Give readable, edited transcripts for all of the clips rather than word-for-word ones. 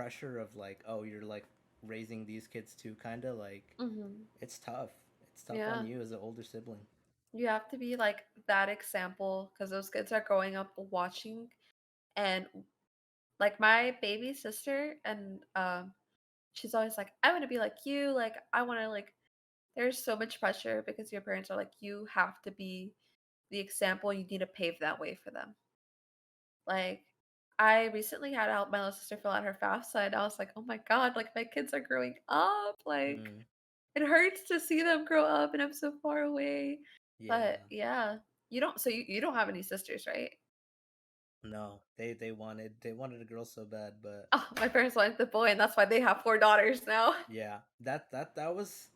pressure of like, oh, you're like raising these kids too, kind of like Mhm. it's tough. It's tough on Yeah. you as an older sibling. You have to be like that example because those kids are growing up watching and like my baby sister and she's always like, I want to be like you, like I want to like there's so much pressure because your parents are like you have to be the example, you need to pave that way for them. Like I recently had to help my little sister fill out her FAFSA and I was like, oh my God, like my kids are growing up. Like Mm, it hurts to see them grow up and I'm so far away. But yeah. yeah, you don't so you don't have any sisters, right? No, they wanted a girl so bad, but Oh, my parents wanted the boy and that's why they have 4 daughters now. yeah, that was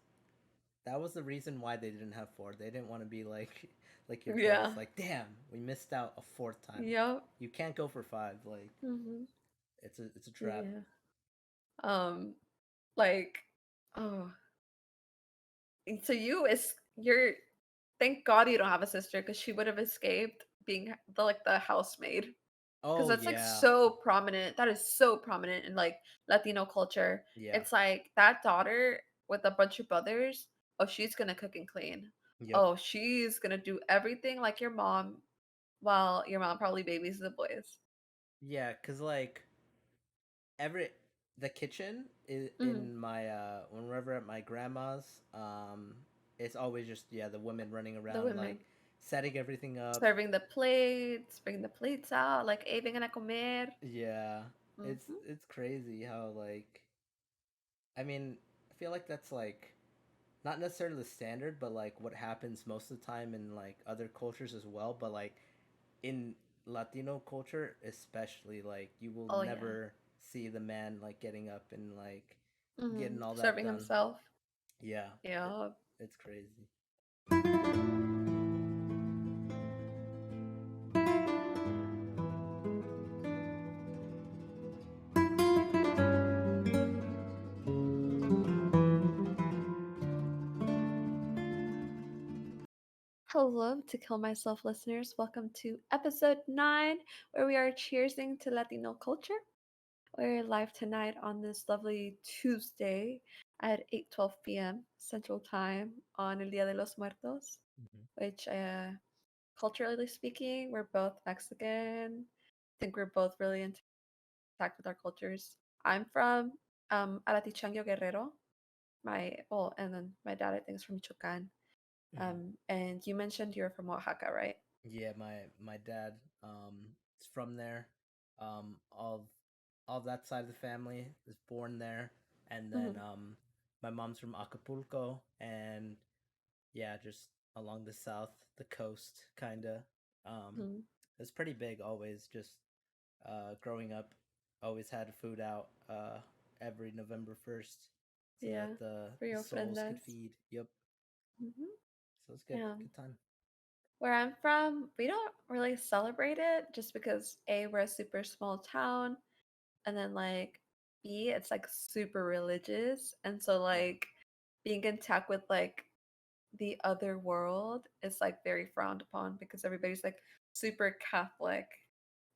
the reason why they didn't have four. They didn't want to be like your parents. Yeah. Like, damn, we missed out a fourth time. Yep. You can't go for five. Like, Mhm. it's a trap. Yeah. Um, like, oh, and so you're thank God you don't have a sister because she would have escaped being the housemaid. Because Oh that's like yeah, so prominent. That is so prominent in like Latino culture. yeah, It's like that daughter with a bunch of brothers. Oh, she's gonna cook and clean. yep, Oh, she's gonna do everything like your mom, while your mom probably babies the boys. yeah. Cause like every the kitchen is Mhm. in my whenever at my grandma's, it's always just yeah the women running The around like women. setting everything up. Serving the plates, bringing the plates out, like, "Hey, vengan a comer." Yeah, it's Mhm. it's crazy how like I mean I feel like that's like not necessarily the standard, but like what happens most of the time in like other cultures as well. But like in Latino culture, especially, like you will Oh, yeah. never see the man like getting up and like getting Mhm. all that Serving done. himself. Yeah, it, Yeah. it's crazy. Hello, To Kill Myself listeners. Welcome to episode 9, where we are cheersing to Latino culture. We're live tonight on this lovely Tuesday at 8:12 p.m. Central Time on El Día de los Muertos, Hmm. which, culturally speaking, we're both Mexican. I think we're both really intact with our cultures. I'm from Aratichango, Guerrero. And then my dad, I think, is from Michoacan. Hmm. And you mentioned you're from Oaxaca, right? Yeah, my dad is from there. All that side of the family is born there, and then Mm-hmm. my mom's from Acapulco, and yeah, just along the south, the coast, kinda. Um, Hmm. it's pretty big. Always just growing up, always had food out every November 1st, so Yeah, that the for the your souls could ofrendas. feed. Yep. Hmm. So it's good. Yeah. Good time. Where I'm from, we don't really celebrate it just because A, we're a super small town, and then like B, it's like super religious. And so Uh huh. like being in tech with like the other world is like very frowned upon because everybody's like super Catholic.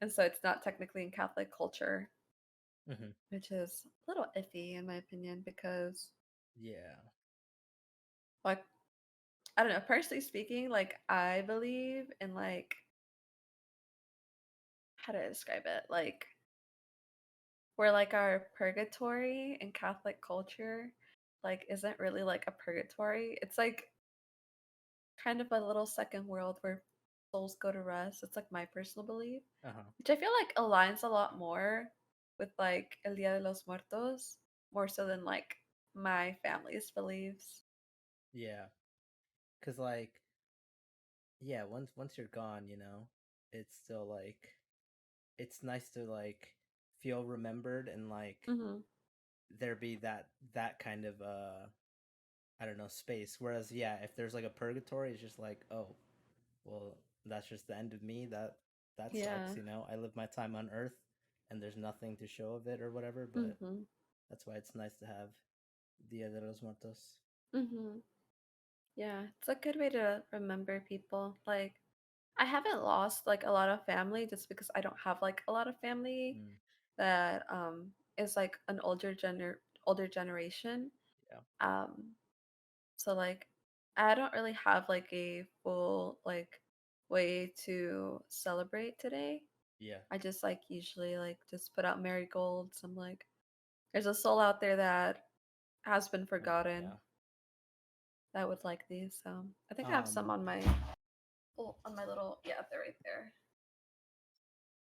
And so it's not technically in Catholic culture, Hmm. which is a little iffy in my opinion because Yeah. like I don't know, personally speaking, like I believe in like how do I describe it? Like where like our purgatory in Catholic culture like isn't really like a purgatory. It's like kind of a little second world where souls go to rest. It's like my personal belief, Uh huh. which I feel like aligns a lot more with like El Dia de los Muertos, more so than like my family's beliefs. Yeah. Cause like yeah, once you're gone, it's still like it's nice to like feel remembered and like Hmm. there be that kind of I don't know space. Whereas yeah, if there's like a purgatory, it's just like oh well that's just the end of me. That sucks. Yeah. I live my time on Earth and there's nothing to show of it or whatever. But Hmm. that's why it's nice to have Dia de los Muertos. Hmm. Yeah, it's a good way to remember people. Like I haven't lost like a lot of family just because I don't have like a lot of family Mm. that is like an older generation. Yeah. Um, so like I don't really have like a full like way to celebrate today. Yeah. I just like usually like just put out marigolds. I'm like, there's a soul out there that has been forgotten Yeah. that would like these. So I think I have some Um. on my little, yeah, they're right there.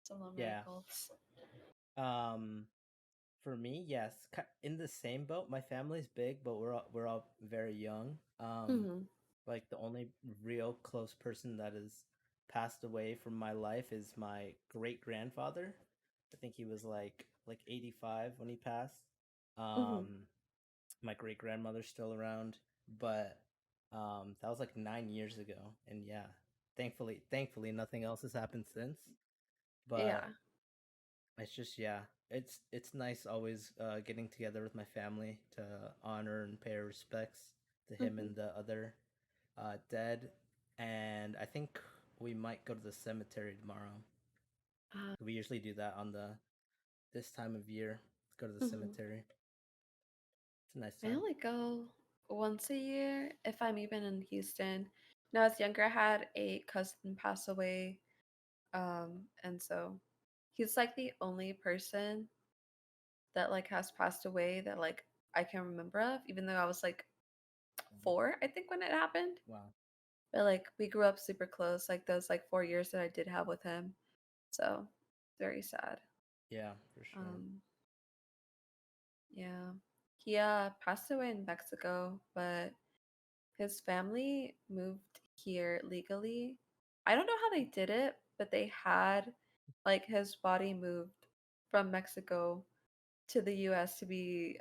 Some little Yeah. marigolds. Um. For me, yes, in the same boat. My family's big, but we're all very young. Hmm. Like the only real close person that has passed away from my life is my great grandfather. I think he was like 85 when he passed. Hmm. My great grandmother's still around, but that was like 9 years ago, and yeah, thankfully nothing else has happened since. Yeah. But it's just yeah, it's nice always getting together with my family to honor and pay our respects to him Hmm. and the other dead. And I think we might go to the cemetery tomorrow. Uh, We usually do that on the this time of year. Go to the hmm. cemetery. It's a nice I time. only go once a year if I'm even in Houston. When I was younger, I had a cousin pass away. And so he's like the only person that like has passed away that like I can remember of, even though I was like Mhm. 4, I think, when it happened. Wow. But like we grew up super close, like those like 4 years that I did have with him. So very sad. Yeah, for sure. Um, yeah. He passed away in Mexico, but his family moved here legally. I don't know how they did it, but they had like his body moved from Mexico to the US to be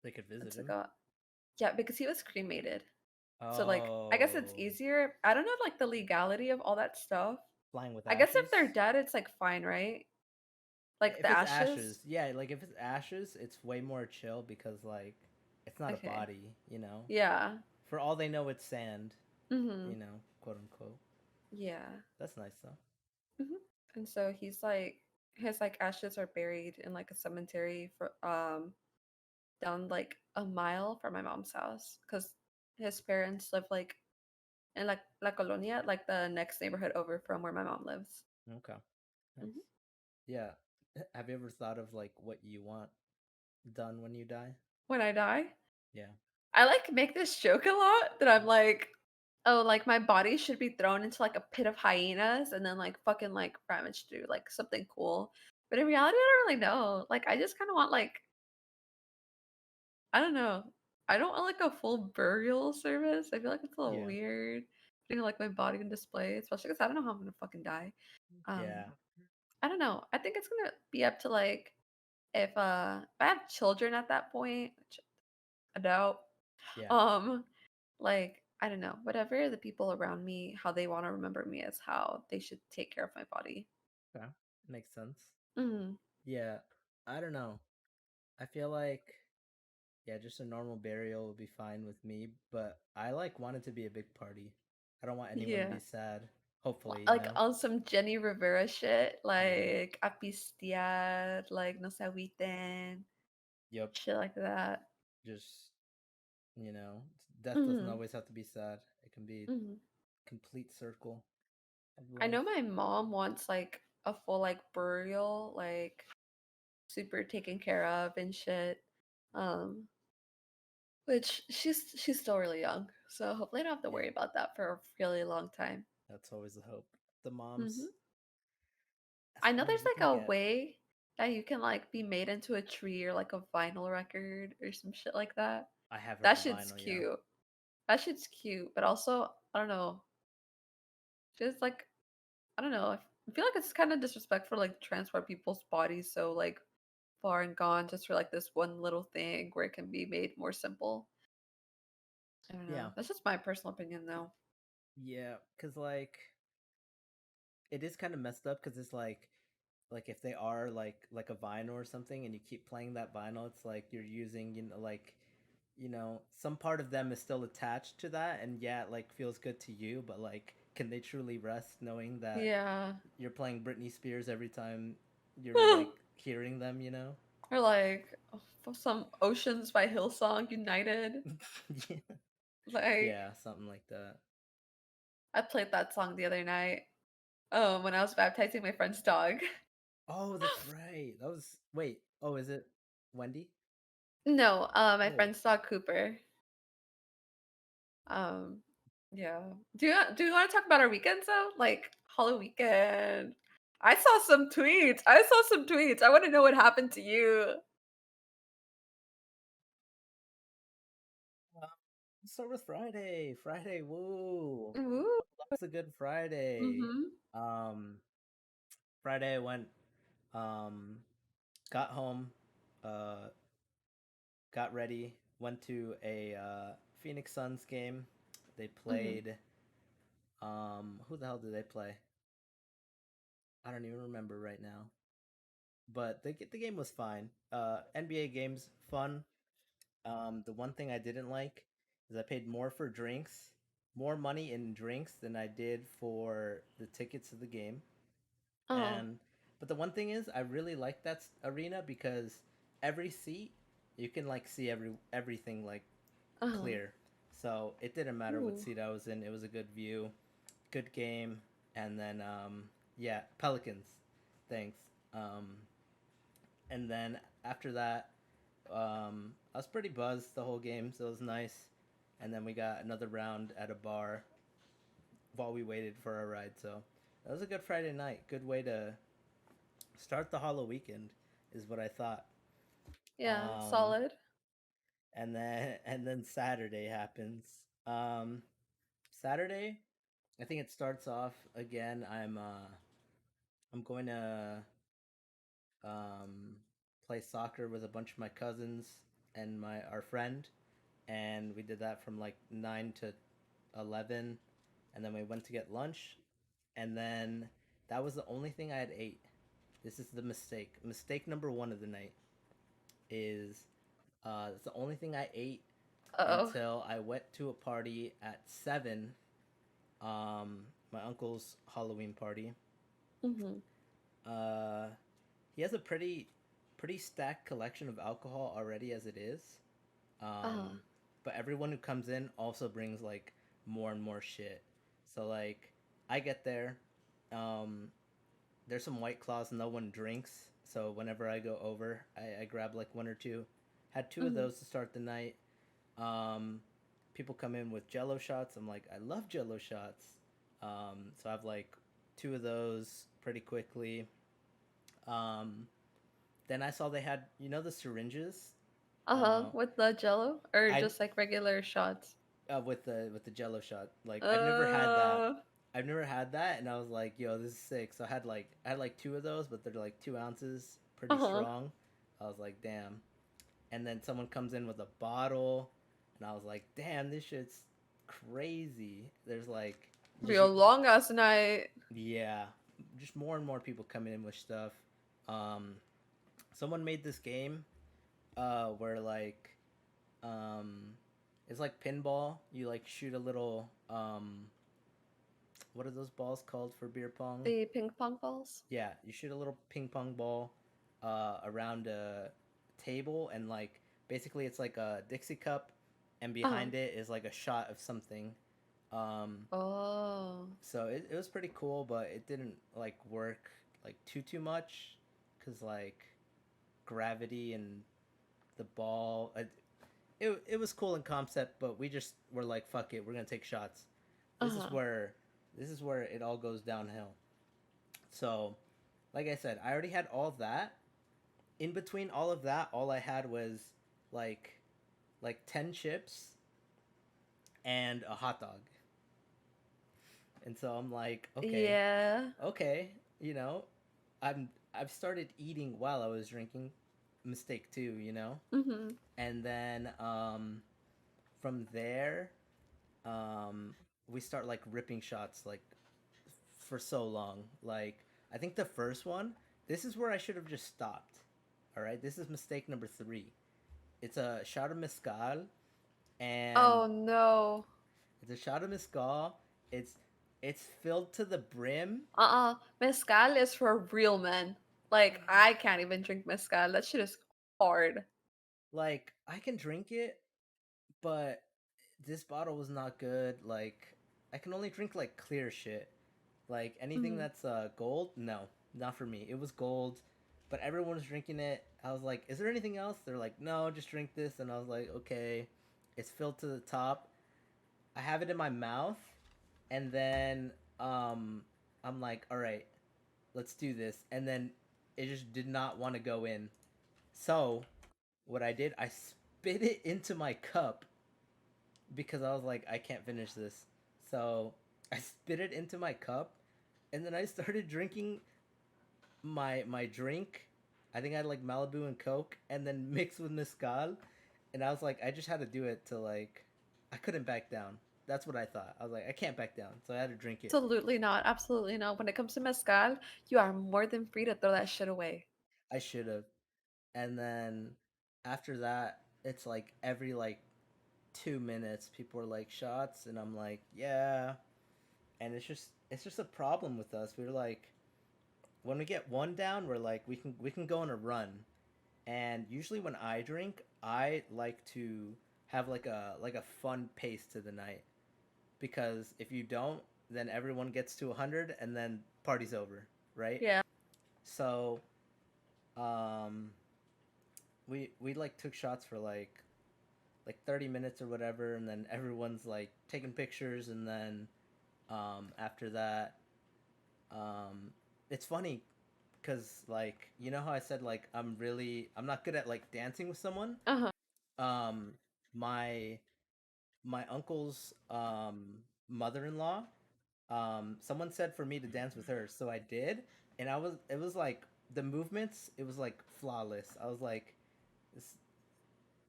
They could visit what's it him. called? Yeah, because he was cremated. So like I guess it's Oh, easier. I don't know like the legality of all that stuff. flying with I guess if they're ashes. dead it's like fine, right? Like the If it's ashes. ashes, yeah, like if it's ashes, it's way more chill because like it's not a Okay. body, you know. Yeah. For all they know, it's sand, Mhm. you know, quote unquote. Yeah. That's nice though. Mhm. And so he's like his like ashes are buried in like a cemetery for down like a mile from my mom's house because his parents live like in like La Colonia, like the next neighborhood over from where my mom lives. Okay, nice. Hmm. Yeah. Have you ever thought of like what you want done when you die? When I die, Yeah. I like make this joke a lot that I'm like, oh, like my body should be thrown into like a pit of hyenas and then like fucking like rummaged through like something cool. But in reality, I don't really know. Like I just kind of want like, I don't know. I don't want like a full burial service. I feel like it's a little Yeah. weird putting like my body on display, especially because I don't know how I'm gonna fucking die. Um, Yeah. I don't know. I think it's gonna be up to like if I have children at that point, which I doubt. Yeah. Um, like I don't know, whatever the people around me, how they want to remember me is how they should take care of my body. Okay. Makes sense. Mm, Yeah. I don't know. I feel like yeah, just a normal burial would be fine with me, but I like want it to be a big party. I don't want anyone to yeah. be sad. Hopefully, you Like know. on some Jenny Rivera shit, Yeah. like a pistear, like no se agüiten, Yep. shit like that. Just, you know, death doesn't Hmm. always have to be sad. It can be Hmm. complete circle of I life. know my mom wants like a full like burial, like super taken care of and shit. Um, which she's still really young, so hopefully I don't have to Yeah. worry about that for a really long time. That's always the hope. The moms Hmm. as I know far as there's we like can a get. way that you can like be made into a tree or like a vinyl record or some shit like that. I have heard That of shit's vinyl, yeah. cute. That shit's cute, but also I don't know. Just like I don't know. I feel like it's kind of disrespectful to like transport people's bodies so like far and gone just for like this one little thing where it can be made more simple. I don't Yeah. know. That's just my personal opinion though. Yeah, cuz like it is kind of messed up cuz it's like if they are like a vinyl or something and you keep playing that vinyl, it's like you're using, some part of them is still attached to that, and yeah, it like feels good to you, but like can they truly rest knowing that Yeah. you're playing Britney Spears every time you're like hearing them, you know? Or like some Oceans by Hillsong United. Yeah. Like Yeah, something like that. I played that song the other night. When I was baptizing my friend's dog. Oh, that's right. That was wait. Oh, is it Wendy? No, my Oh. friend's dog Cooper. Um, yeah. Do you want to talk about our weekends though? Like Halloween weekend. I saw some tweets. I saw some tweets. I want to know what happened to you. Uh, let's start with Friday. Friday, woo. Ooh. That was a good Friday. Mhm. Um Friday I went um got home, uh got ready, went to a Phoenix Suns game. They Mhm. played who the hell did they play? I don't even remember right now. But the game was fine. NBA games fun. The one thing I didn't like is I paid more for drinks, more money in drinks than I did for the tickets to the game. Uh-huh. And but the one thing is I really like that arena because every seat you can like see everything like Uh-huh. clear. So it didn't matter what Ooh. seat I was in. It was a good view, good game, and then yeah, Pelicans. Thanks. And then after that, I was pretty buzzed the whole game, so it was nice. And then we got another round at a bar while we waited for our ride. So that was a good Friday night. Good way to start the Hollow weekend, is what I thought. Yeah, Um, solid. and then Saturday happens. Saturday, I think it starts off again. I'm going to um, play soccer with a bunch of my cousins and my our friend, and we did that from like 9 to 11, and then we went to get lunch, and then that was the only thing I had ate. This is the mistake. Mistake number one of the night is it's the only thing I ate Uh-oh. until I went to a party at 7. My uncle's Halloween party. Mhm. Uh, he has a pretty stacked collection of alcohol already as it is. Uh-huh. But everyone who comes in also brings like more and more shit. So like I get there, um, there's some White Claws no one drinks. So whenever I go over, I grab like one or two. Had two of Mhm. those to start the night. Um, People come in with Jello shots. I'm like, I love Jello shots. So I have like two of those pretty quickly. Um, then I saw they had the syringes. Uh-huh. Uh, With the Jello or I just like regular shots? with the Jello shot. Like I've never had that. Uh. I've never had that, and I was like, "Yo, this is sick." So I had like two of those, but they're like 2 ounces, pretty Uh-huh. strong. I was like, "Damn!" And then someone comes in with a bottle, and I was like, "Damn, this shit's crazy." There's like Be just a long ass night. yeah, just more and more people coming in with stuff. Um, Someone made this game where like um, it's like pinball. You like shoot a little what are those balls called for beer pong? The ping pong balls? Yeah, you shoot a little ping pong ball around a table, and like basically it's like a Dixie cup, and Uh-huh. behind it is like a shot of something. Um, Oh. so it was pretty cool, but it didn't like work like too much because like gravity and the ball. It was cool in concept, but we just were like, fuck it, we're gonna take shots. This is Uh-huh. where this is where it all goes downhill. So, like I said, I already had all that. In between all of that, all I had was like 10 chips and a hot dog. And so I'm like, okay, Yeah. okay, you know, I've started eating while I was drinking. Mistake too, you know. Mhm. And then from there, um, we start like ripping shots like for so long. Like I think the first one, this is where I should have just stopped. All right, this is mistake number 3. It's a shot of mezcal, and Oh no. it's a shot of mezcal. It's it's filled to the brim. Uh-uh. Mezcal is for real men. Like I can't even drink mezcal. That shit is hard. Like I can drink it, but this bottle was not good. Like I can only drink like clear shit. Like anything Mhm. that's gold, no, not for me. It was gold, but everyone was drinking it. I was like, "Is there anything else?" They're like, "No, just drink this." And I was like, "Okay." It's filled to the top. I have it in my mouth, and then I'm like, "All right, let's do this." And then it just did not want to go in. So what I did, I spit it into my cup because I was like, I can't finish this. So I spit it into my cup, and then I started drinking my drink. I think I had like Malibu and Coke, and then mixed with mezcal. And I was like, I just had to do it to like, I couldn't back down. That's what I thought. I was like, I can't back down, so I had to drink it. Absolutely not, absolutely not. When it comes to mezcal, you are more than free to throw that shit away. I should have. And then after that, it's like every like 2 minutes, people are like shots, and I'm like, yeah. And it's just a problem with us. We're like, when we get one down, we're like, we can go on a run. And usually when I drink, I like to have like a fun pace to the night, because if you don't, then everyone gets to 100 and then party's over, right? Yeah. So um we like took shots for like 30 minutes or whatever, and then everyone's like taking pictures, and then after that, um it's funny because like, you know how I said like I'm not good at like dancing with someone. Uh-huh. um my my uncle's mother-in-law, someone said for me to dance with her, so I did. And it was like the movements, it was like flawless. I was like,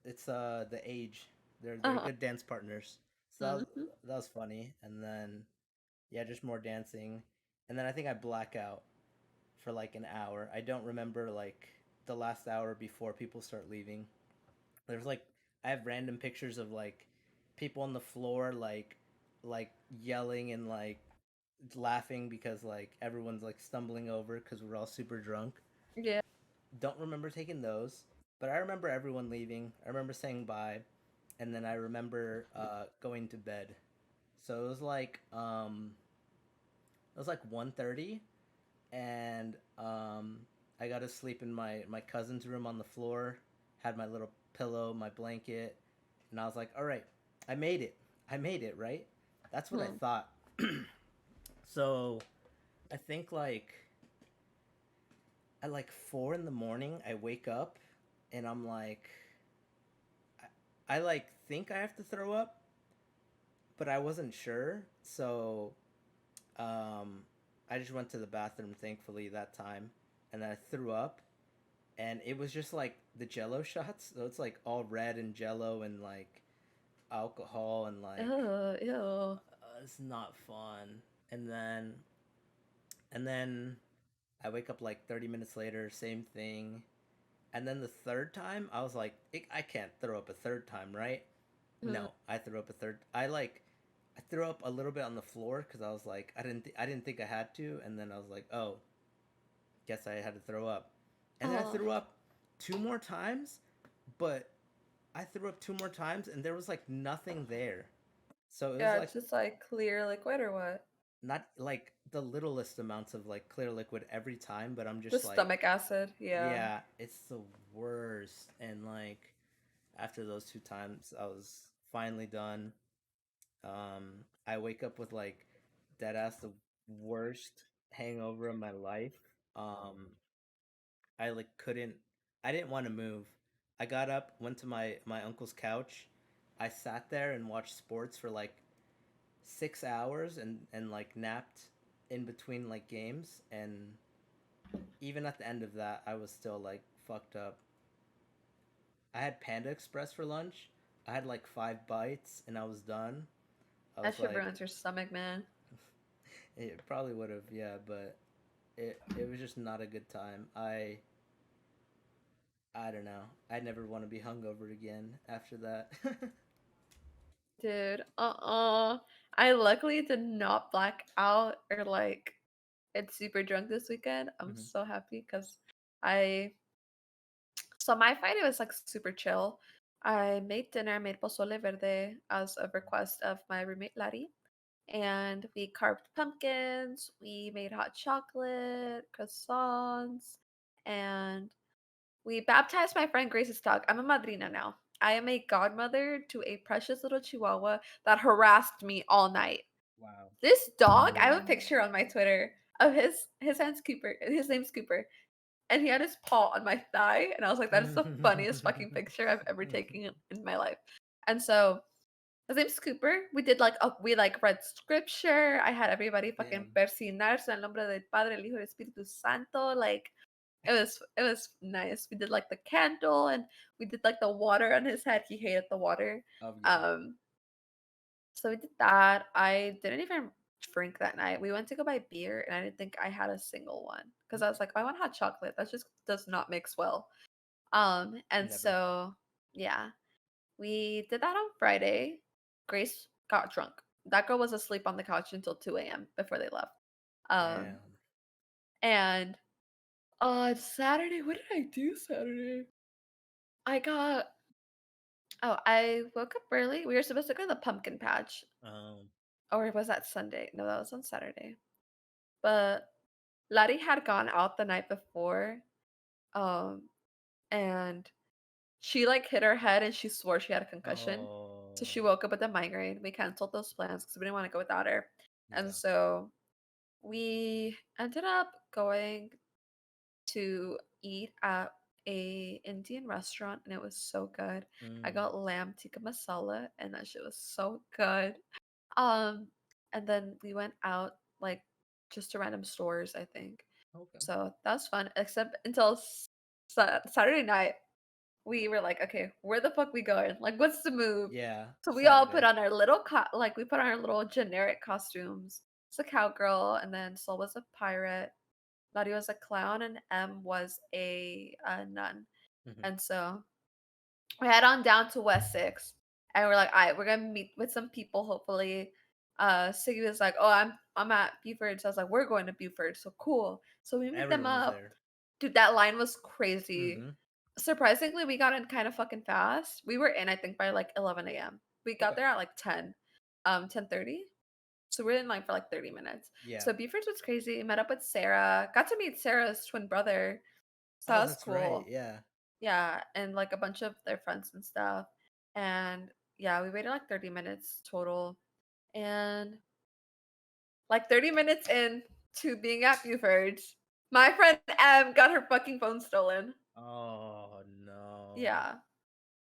it's the age, they're Uh-huh. good dance partners. So Mhm. that was funny. And then yeah, just more dancing. And then I think I black out for like an hour. I don't remember like the last hour before people start leaving. There's like, I have random pictures of like people on the floor, like yelling and like laughing because like everyone's like stumbling over because we're all super drunk. Yeah. Don't remember taking those, but I remember everyone leaving. I remember saying bye, and then I remember going to bed. So it was like 1:30, and I got to sleep in my cousin's room on the floor. Had my little pillow, my blanket, and I was like, "All right, I made it. I made it, right?" That's what I Mhm. thought. So I think like at like 4 in the morning, I wake up, and I'm like, I like think I have to throw up, but I wasn't sure. So um, I just went to the bathroom, thankfully that time, and then I threw up, and it was just like the jello shots, so it's like all red and jello and like alcohol, and like Ew, ew. it's not fun. And then and then I wake up like 30 minutes later, same thing. And then the third time I was like, I can't throw up a third time, right? Mhm. No, I threw up a third. I threw up a little bit on the floor because I was like, I didn't think I had to, and then I was like, oh, guess I had to throw up. And then I Oh, threw up two more times, but I threw up two more times, and there was like nothing there. So it was yeah, like it's just like clear liquid or what? not like the littlest amounts of like clear liquid every time, but I'm The just like, stomach acid, yeah. yeah, it's the worst. And like after those two times, I was finally done. I wake up with like dead ass the worst hangover of my life. Um, I like couldn't. I didn't want to move. I got up, went to my uncle's couch. I sat there and watched sports for like 6 hours, and like napped in between like games. And even at the end of that, I was still like fucked up. I had Panda Express for lunch. I had like 5 bites, and I was done. I That was shit like, ruins your stomach, man. it probably would have, yeah, but it was just not a good time. I don't know. I never want to be hungover again after that. Dude, I luckily did not black out or like get super drunk this weekend. I'm Hmm. so happy because I So my Friday was like super chill. I made dinner, I made pozole verde as a request of my roommate Lari. And we carved pumpkins, we made hot chocolate, croissants, and we baptized my friend Grace's dog. I'm a madrina now. I am a godmother to a precious little chihuahua that harassed me all night. Wow. This dog, I have a picture on my Twitter of his name's Cooper, and he had his paw on my thigh, and I was like, "That is the funniest fucking picture I've ever taken in my life." And so his name's Cooper. We like read scripture. I had everybody fucking Damn. persinarse en el nombre del Padre, el Hijo, y el Espíritu Santo. Like it was nice. We did like the candle and we did like the water on his head. He hated the water. Oh yeah. Um, so we did that. I didn't even drink that night. We went to go buy beer and I didn't think I had a single one because I was Okay. like, I want hot chocolate. That just does not mix well. And Never. so yeah, we did that on Friday. Grace got drunk. That girl was asleep on the couch until 2 a.m. before they left. Um, Damn. and on Saturday, what did I do Saturday? I got I woke up early. We were supposed to go to the pumpkin patch. Um. Or was that Sunday? No, that was on Saturday. But Lottie had gone out the night before. Um, and she like hit her head and she swore she had a concussion. So she Oh. woke up with a migraine. We canceled those plans because we didn't want to go without her. And Yeah. so we ended up going to eat at a Indian restaurant and it was so good. I Mm. got lamb tikka masala and that shit was so good. Um, and then we went out like just to random stores, I think. Okay. So that was fun, except until Saturday night, we were like, okay, where the fuck we going? Like, what's the move? Yeah. So we all put Saturday. on our little like we put on our little generic costumes. It's a cowgirl, and then Sol was a pirate, Lottie was a clown, and M was a nun. Hmm. And so we head on down to Wessex, and we're like, all right, we're gonna meet with some people, hopefully. Siggy was like, oh, I'm at Buford, so I was like, we're going to Buford, so cool. So we meet them Everyone was up. there. Dude, that line was crazy. Mm-hmm. Surprisingly, we got in kind of fucking fast. We were in, I think, by like 11 a.m. We got Okay. there at like 10:30. So we're in line for like 30 minutes. Yeah. So Buford's was crazy. Met up with Sarah. Got to meet Sarah's twin brother. So that Oh, was that's right. cool. Yeah. Yeah, and like a bunch of their friends and stuff. And yeah, we waited like 30 minutes total. And like 30 minutes in to being at Buford's, my friend M got her fucking phone stolen. Oh no. Yeah.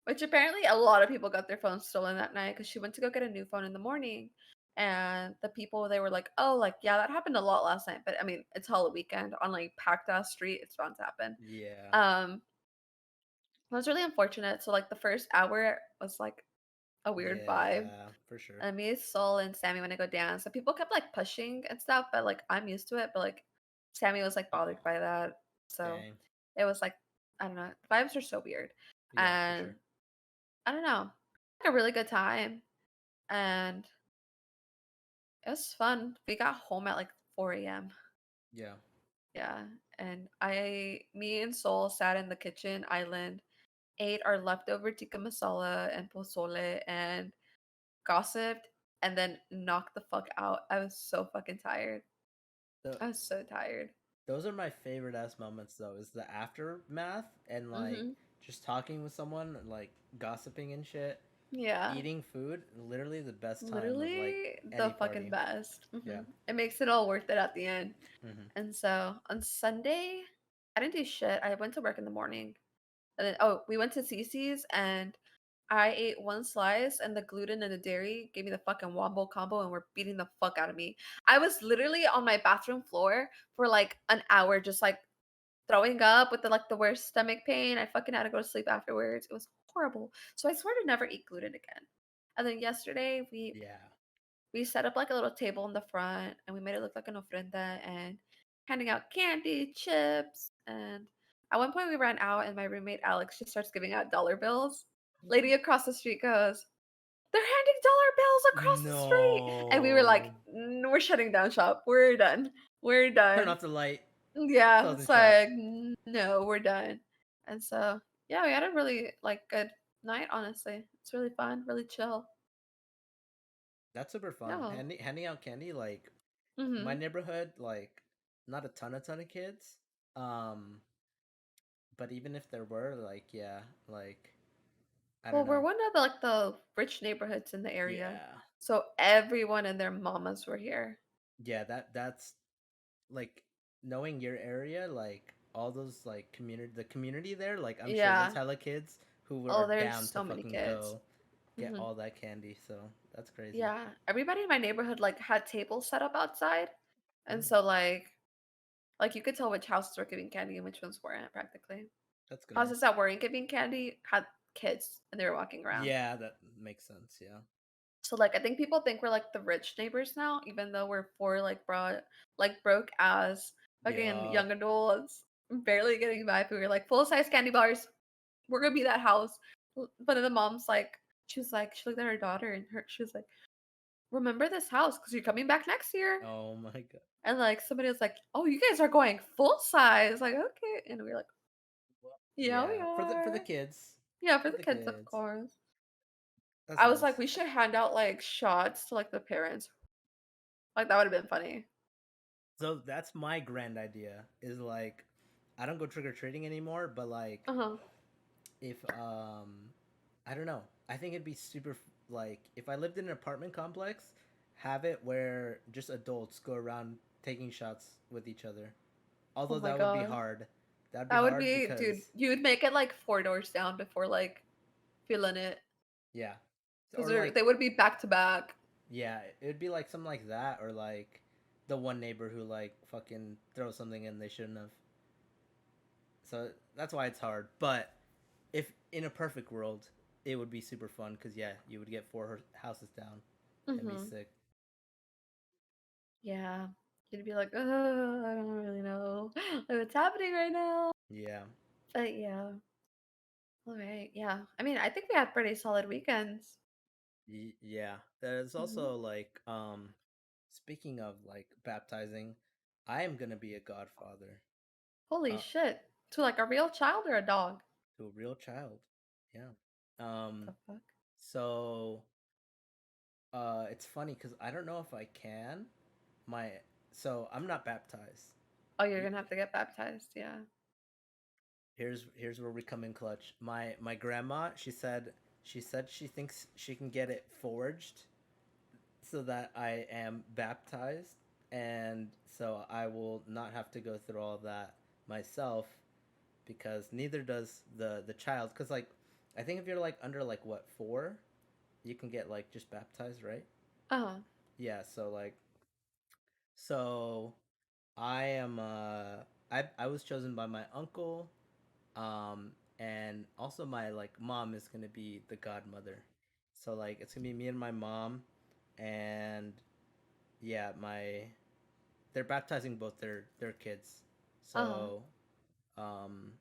Which apparently a lot of people got their phones stolen that night because she went to go get a new phone in the morning. And the people they were like, oh, like, yeah, that happened a lot last night. But I mean, it's Halloween weekend on like packed ass street. It's bound to happen. Yeah. Um, it was really unfortunate. So like the first hour was like a weird vibe. Yeah. For sure. And me, Soul, and Sammy want to go dance. So people kept like pushing and stuff, but like I'm used to it. But like Sammy was like bothered Oh, by that. So dang. it was like, I don't know. Vibes are so weird. Yeah. For And sure. I don't know. Like a really good time. And it was fun. We got home at like 4 a.m. Yeah. Yeah. And me and Soul sat in the kitchen island, ate our leftover tikka masala and pozole, and gossiped, and then knocked the fuck out. I was so fucking tired. The I was so tired. Those are my favorite ass moments though. Is the aftermath and like Mhm. just talking with someone, like gossiping and shit, Yeah. eating food. Literally the best time of like Literally the any fucking party. best. Yeah. It makes it all worth it at the end. Hmm. And so on Sunday, I didn't do shit. I went to work in the morning. And then we went to Cece's and I ate one slice and the gluten and the dairy gave me the fucking wombo combo and were beating the fuck out of me. I was literally on my bathroom floor for like an hour just like throwing up with the worst stomach pain. I fucking had to go to sleep afterwards. It was horrible. So I swear to never eat gluten again. And then yesterday Yeah. we set up like a little table in the front and we made it look like an ofrenda and handing out candy, chips, and at one point we ran out and my roommate Alex just starts giving out dollar bills. Lady across the street goes, they're handing dollar bills across the street. And we were like, No. We're shutting down shop. We're done. We're Turn done." off the light. Yeah, Closing it's shop. like, no, we're done. And so Yeah, we had a really like good night, honestly. It's really fun, really chill. That's super fun. No. Handing out candy, like my Mhm. neighborhood, like not a ton of kids. Um, but even if there were, like, yeah, like I don't Well, we're know. one of the, like, the rich neighborhoods in the area, Yeah. so everyone and their mamas were here. Yeah, that's like knowing your area, like all those like the community there, like I'm sure there's Yeah. hella kids who Oh, were there's down to so many fucking kids. go get Mhm. all that candy, so that's crazy. Yeah. Everybody in my neighborhood, like, had tables set up outside, and Mm, so, you could tell which houses were giving candy and which ones weren't, practically. that's good. Houses that weren't giving candy had kids, and they were walking around. Yeah, that makes sense. Yeah. So, like, I think people think we're, like, the rich neighbors now, even though we're 4, broke ass fucking Yeah. young adults, barely getting by, but we were, like, full-size candy bars. We're gonna be that house. But then the mom's like she looked at her daughter and she was like, "Remember this house because 'cause you're coming back next year." Oh my god. And, like, somebody was like, "Oh, you guys are going full size." Like, "Okay." And we are like, Well, "Yeah, we yeah, for the are." kids. Yeah, for For the the kids, of kids. course. That's I was like, nice. "We should hand out, like, shots to, like, the parents." Like, that would've been funny. So that's my grand idea is like I don't go trick or treating anymore, but like Uh-huh. if I don't know. I think it'd be like if I lived in an apartment complex, have it where just adults go around taking shots with each other. Oh Although my that would be god. hard. That'd be That would hard be dude, because you would make it, like, 4 doors down before, like, feeling it, yeah. 'cause Or they like would be back to back. yeah, it'd be like something like that or like the one neighbor who like fucking throws something in they shouldn't have. So that's why it's hard. But if in a perfect world, it would be super fun because yeah, you would get four houses down. That'd be Mhm. sick. Yeah. You'd be like, "I don't really know what's happening right now." Yeah, But yeah. Alright, yeah. I mean, I think we had pretty solid weekends. yeah. There's Mhm. also like speaking of like baptizing, I am gonna be a godfather. Holy Uh, shit. To, like, a real child or a dog? to a real child. Yeah. The Um. fuck? So it's funny because I don't know if I can. My so I'm not baptized. Oh, you're Y- gonna have to get baptized, yeah. Here's where we come in clutch. My grandma, she said she thinks she can get it forged so that I am baptized and so I will not have to go through all that myself because neither does the child cuz like I think if you're like under like what 4, you can get like just baptized, right? Uh-huh. Yeah, so like so I am I was chosen by my uncle and also my like mom is going to be the godmother. So like it's going to be me and my mom and yeah, my they're baptizing both their kids. Uh-huh. So um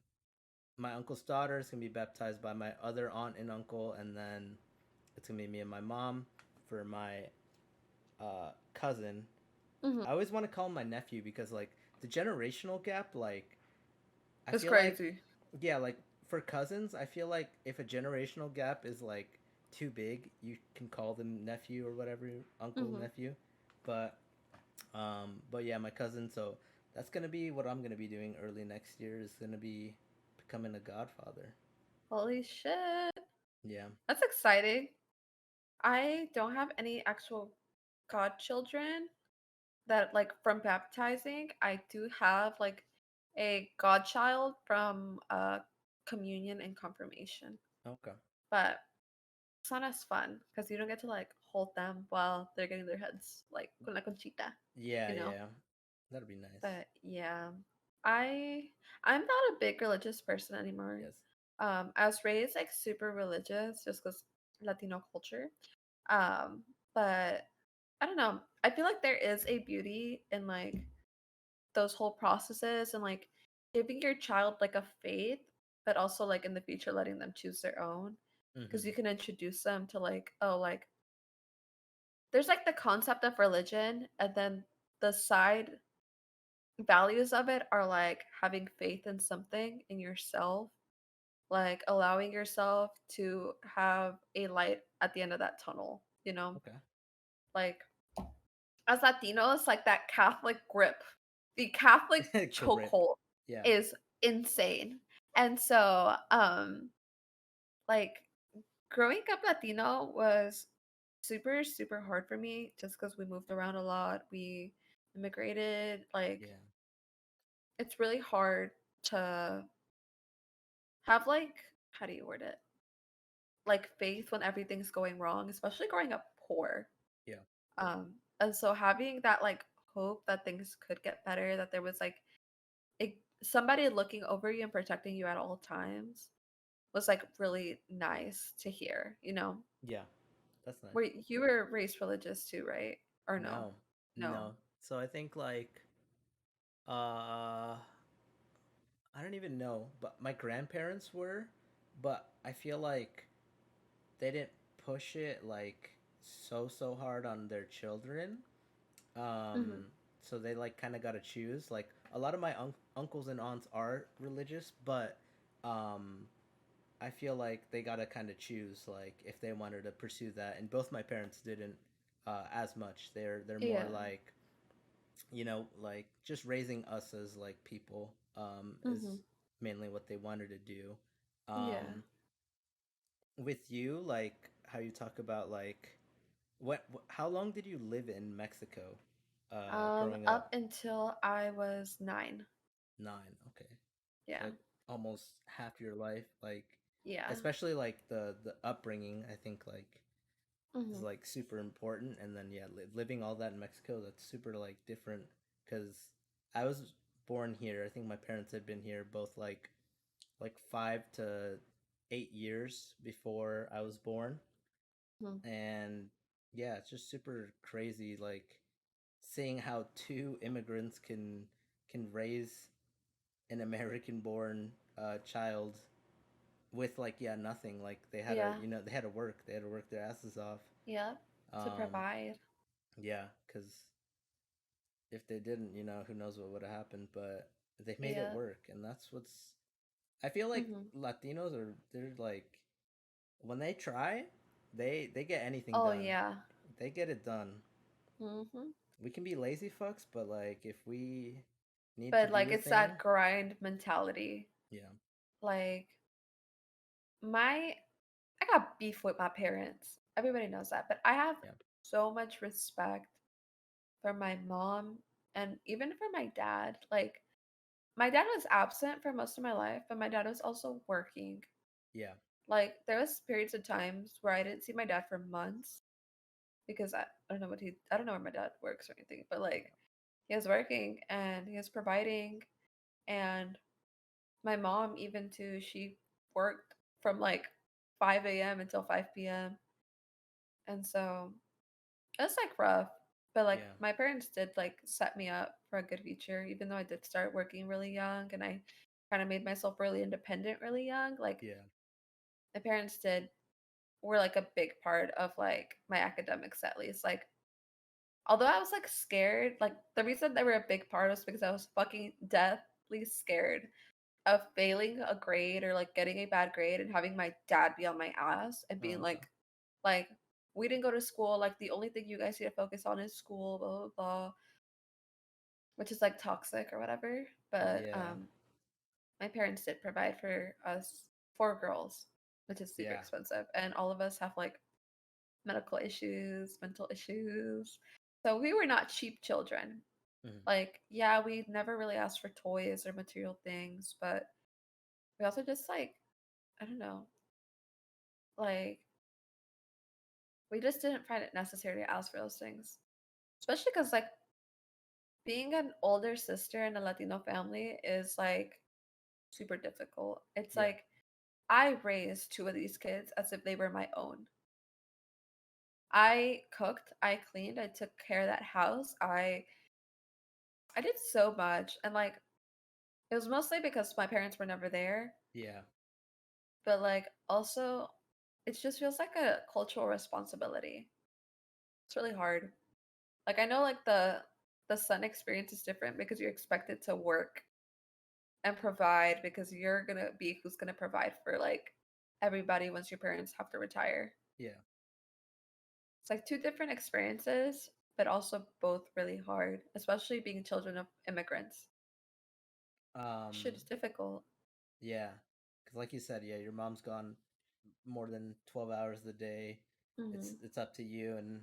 my uncle's daughter is going to be baptized by my other aunt and uncle and then it's going to be me and my mom for my cousin. Mhm. I always want to call him my nephew because like the generational gap like I It's feel like crazy. yeah, like for cousins, I feel like if a generational gap is like too big, you can call them nephew or whatever, uncle, Mhm. nephew. But yeah, my cousin, so that's gonna be what I'm gonna be doing early next year is gonna be becoming a godfather. Holy shit. Yeah. That's exciting. I don't have any actual godchildren that like from baptizing. I do have like a godchild from communion and confirmation. Okay. But it's not as fun because you don't get to like hold them while they're getting their heads like con la conchita, Yeah, you know? yeah. That'd be nice. But yeah. I I'm not a big religious person anymore. Yes. I was raised like super religious just because Latino culture. Um, but I don't know. I feel like there is a beauty in like those whole processes and like giving your child like a faith, but also like in the future letting them choose their own. Because Mm-hmm. you can introduce them to like, oh, like there's like the concept of religion, and then the side values of it are like having faith in something in yourself like allowing yourself to have a light at the end of that tunnel, you know? Okay. Like as Latinos, like that Catholic grip, the Catholic Grip. chokehold Yeah. is insane. And so, like growing up Latino was super, super hard for me just because we moved around a lot. We immigrated. Like, Yeah. it's really hard to have, like, how do you word it? Like, faith when everything's going wrong, especially growing up poor. Yeah. And so having that, like, hope that things could get better, that there was, like, somebody looking over you and protecting you at all times was, like, really nice to hear, you know? Yeah. That's nice. Were you were raised religious too, right? Or no? No. No. No. So I think like uh I don't even know, but my grandparents were, but I feel like they didn't push it like so hard on their children. Mhm. Um so they like kind of got to choose. Like a lot of my uncles and aunts are religious, but um I feel like they got to kind of choose like if they wanted to pursue that, and both my parents didn't as much. They're more Yeah. like, like just raising us as like people is Mhm. mainly what they wanted to do. Yeah. Um with you, like how you talk about like how long did you live in Mexico growing up? Up until I was 9. 9. Okay. So Yeah. like almost half your life, like Yeah. especially like the upbringing, I think like is Mhm. like super important. And then yeah, living all that in Mexico, that's super like different because I was born here. I think my parents had been here both like 5 to 8 years before I was born. Mhm. And yeah, it's just super crazy like seeing how two immigrants can raise an American born child with like yeah nothing. Like they had to, Yeah. they had to work their asses off. Yep. To um provide. yeah, because if they didn't, who knows what would have happened. But they made it Yeah. work, and that's what's, I feel like Mhm. Latinos are, they're like, when they try, they get anything Oh, done. yeah. They get it done. Mhm. We can be lazy fucks, but like if we need to But do like the it's thing, that grind mentality. yeah, Like my I got beef with my parents. Everybody knows that, but I have yeah, so much respect for my mom and even for my dad. Like my dad was absent for most of my life, but my dad was also working. yeah, Like there was periods of times where I didn't see my dad for months because I don't know I don't know where my dad works or anything, but like he was working and he was providing, and my mom even too, she worked from like 5 a.m. until 5 p.m. And so it's like rough. But like yeah, my parents did like set me up for a good future, even though I did start working really young and I kind of made myself really independent really young. Like yeah, my parents did were like a big part of like my academics at least. Like although I was like scared, like the reason they were a big part was because I was fucking deathly scared of failing a grade or like getting a bad grade and having my dad be on my ass and being okay, like we didn't go to school, like the only thing you guys need to focus on is school, blah blah blah, which is like toxic or whatever. But yeah, my parents did provide for us, four girls, which is super yeah, expensive, and all of us have like medical issues, mental issues. So we were not cheap children. mhm, Like, yeah, we never really asked for toys or material things, but we also just like, I don't know, like we just didn't find it necessary to ask for those things. Especially because like being an older sister in a Latino family is like super difficult. It's yeah, like I raised two of these kids as if they were my own. I cooked, I cleaned, I took care of that house. I did so much, and like it was mostly because my parents were never there, yeah, but like also it just feels like a cultural responsibility. It's really hard. Like I know like the son experience is different because you're expected to work and provide because you're gonna be who's gonna provide for like everybody once your parents have to retire. Yeah. It's like two different experiences, but also both really hard, especially being children of immigrants. Shit Um, is difficult. yeah. Because like you said, yeah, your mom's gone more than 12 hours a day. Hmm. It's up to you and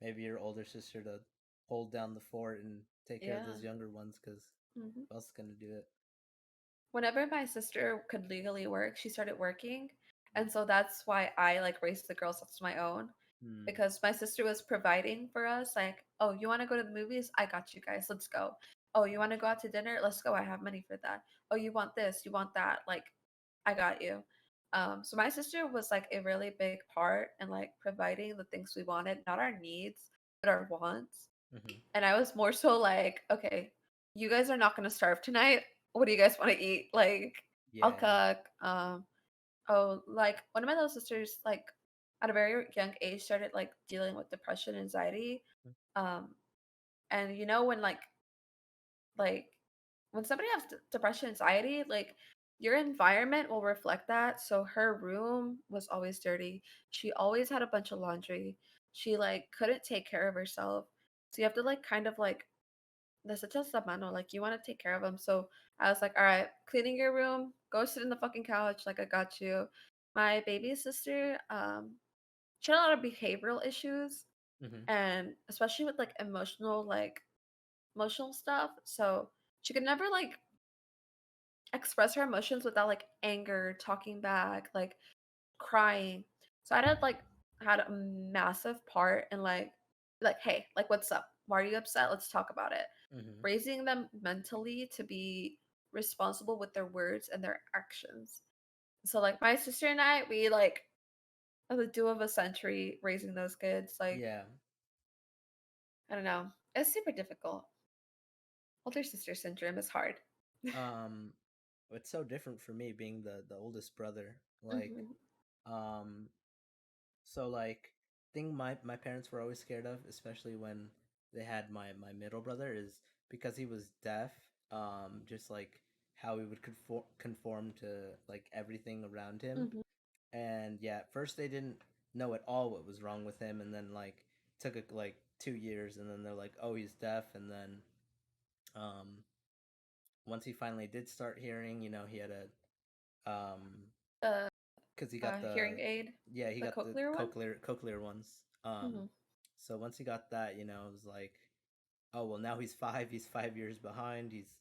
maybe your older sister to hold down the fort and take care of Yeah. those younger ones because Hmm. who else is going to do it? Whenever my sister could legally work, she started working. Mm. And so that's why I like raised the girls as my own Hmm. because my sister was providing for us. Like, oh, you want to go to the movies? I got you guys. Let's go. Oh, you want to go out to dinner? Let's go. I have money for that. Oh, you want this? You want that? Like, I got you. So my sister was like a really big part in like providing the things we wanted, not our needs, but our wants. Hmm. And I was more so like, okay, you guys are not gonna starve tonight. What do you guys want to eat? Like, I'll Yeah. cook. Oh, like one of my little sisters, like at a very young age, started like dealing with depression, anxiety. Um, and you know like when somebody has depression, anxiety, like your environment will reflect that. So her room was always dirty. She always had a bunch of laundry. She like couldn't take care of herself. So you have to like kind of like necesitas la mano, like you want to take care of them. So I was like, all right, cleaning your room, go sit in the fucking couch, like I got you. My baby sister, she had a lot of behavioral issues Hmm. and especially with like emotional stuff. So she could never like express her emotions without like anger, talking back, like crying. So I had a massive part in like, hey, like what's up? Why are you upset? Let's talk about it. Hmm. Raising them mentally to be responsible with their words and their actions. So like my sister and I, we like are the duo of a century raising those kids. Like, Yeah. I don't know. It's super difficult. Older sister syndrome is hard. Um, it's so different for me being the oldest brother. Like, Hmm. um, so like thing my parents were always scared of, especially when they had my middle brother, is because he was deaf. Just like how he would conform to like everything around him. Hmm. And yeah, at first they didn't know at all what was wrong with him, and then like took like 2 years, and then they're like, oh, he's deaf, and then um once he finally did start hearing, he had a The because he got hearing aid, yeah, he the got the cochlear one. cochlear ones. Hmm. So once he got that, it was like, oh well, now he's 5. He's 5 years behind. He's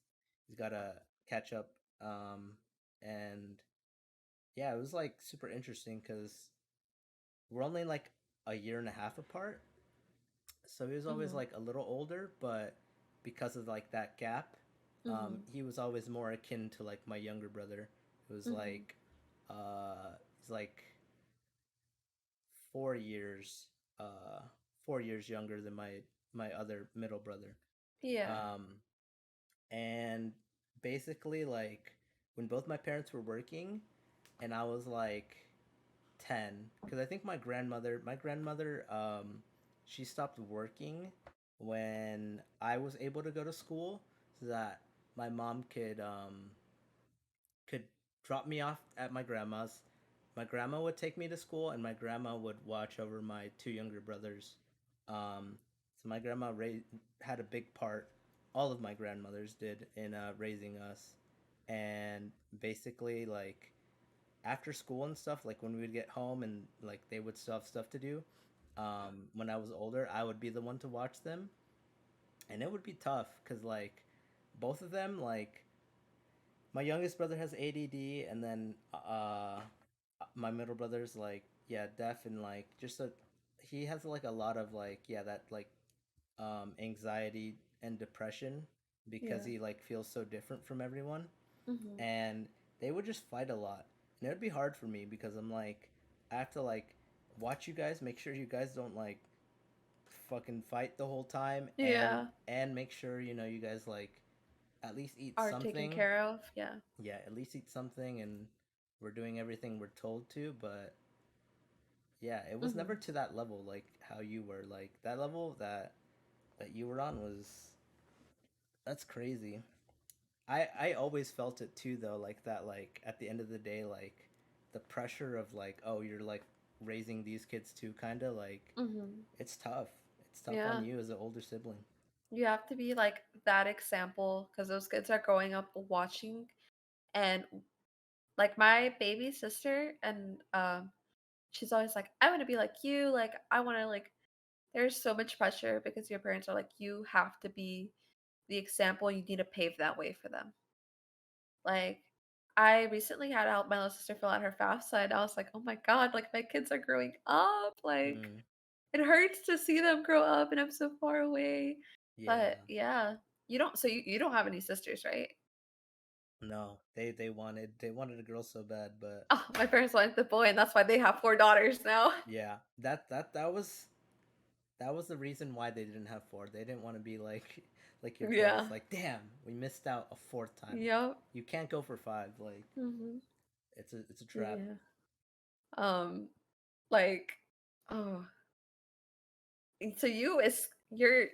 got to catch up. And yeah, it was like super interesting because we're only like a year and a half apart. So he was always Hmm. like a little older, but because of like that gap, Hmm. he was always more akin to like my younger brother. It was Hmm. like, he's like 4 years, uh, 4 years younger than my other middle brother. Yeah. Um, and basically, like when both my parents were working, and I was like 10, because I think my grandmother, she stopped working when I was able to go to school, so that my mom could drop me off at my grandma's. My grandma would take me to school, and my grandma would watch over my two younger brothers. So my grandma had a big part. All of my grandmothers did in raising us, and basically like after school and stuff, like when we would get home and like they would still have stuff to do. When I was older, I would be the one to watch them, and it would be tough because like both of them, like my youngest brother has ADD, and then my middle brother's like, yeah, deaf, and like just a he has like a lot of like, yeah, that like anxiety and depression because Yeah. he like feels so different from everyone. Hmm. And they would just fight a lot, and it would be hard for me because I'm like, I have to like watch you guys, make sure you guys don't like fucking fight the whole time, and Yeah. make sure you guys like at least eat Are taken something. care of. Yeah. Yeah, at least eat something, and we're doing everything we're told to. But yeah, it was never Hmm. to that level like how you were. Like that level that you were on was, that's crazy. I always felt it too though, like that, like at the end of the day, like the pressure of like, oh, you're like raising these kids too, kind of like Mhm. it's tough. It's tough on Yeah. you as an older sibling. You have to be like that example because those kids are growing up watching and like my baby sister and she's always like, I want to be like you, like I want to like there's so much pressure because your parents are like you have to be the example, you need to pave that way for them. Like I recently had to help my little sister fill out her FAFSA and I was like, oh my God, like my kids are growing up. Like Mm, it hurts to see them grow up and I'm so far away. But yeah. yeah, you don't, so you don't have any sisters, right? No, they wanted a girl so bad, but Oh, my parents wanted the boy and that's why they have 4 daughters now. yeah, that was the reason why they didn't have four. They didn't want to be like your parents. Yeah. Like, damn, we missed out a fourth time. Yep. You can't go for five. Like, Mhm. it's a trap. Yeah. Um, like, oh, and so you're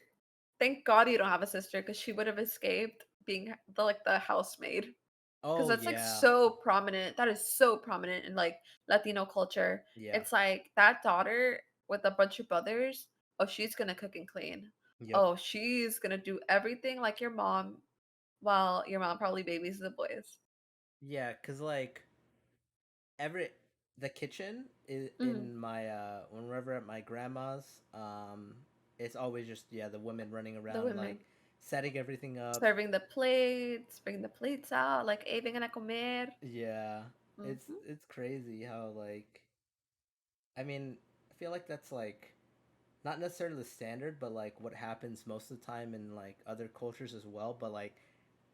thank God you don't have a sister because she would have escaped being the housemaid. 'Cause Oh that's, like, yeah, so prominent that is so prominent in, like, Latino culture. yeah, It's like, that daughter with a bunch of brothers, oh, she's gonna cook and clean. yep, Oh, she's gonna do everything like your mom, while your mom probably babies the boys. yeah. Cause like every the kitchen is Mhm. in my whenever at my grandma's, it's always just yeah the women running The around like women. setting everything up. Serving the plates, bringing the plates out, like, "Hey, vengan a comer." Yeah, it's Mhm. it's crazy how like I mean I feel like that's like not necessarily the standard, but like what happens most of the time in like other cultures as well. But like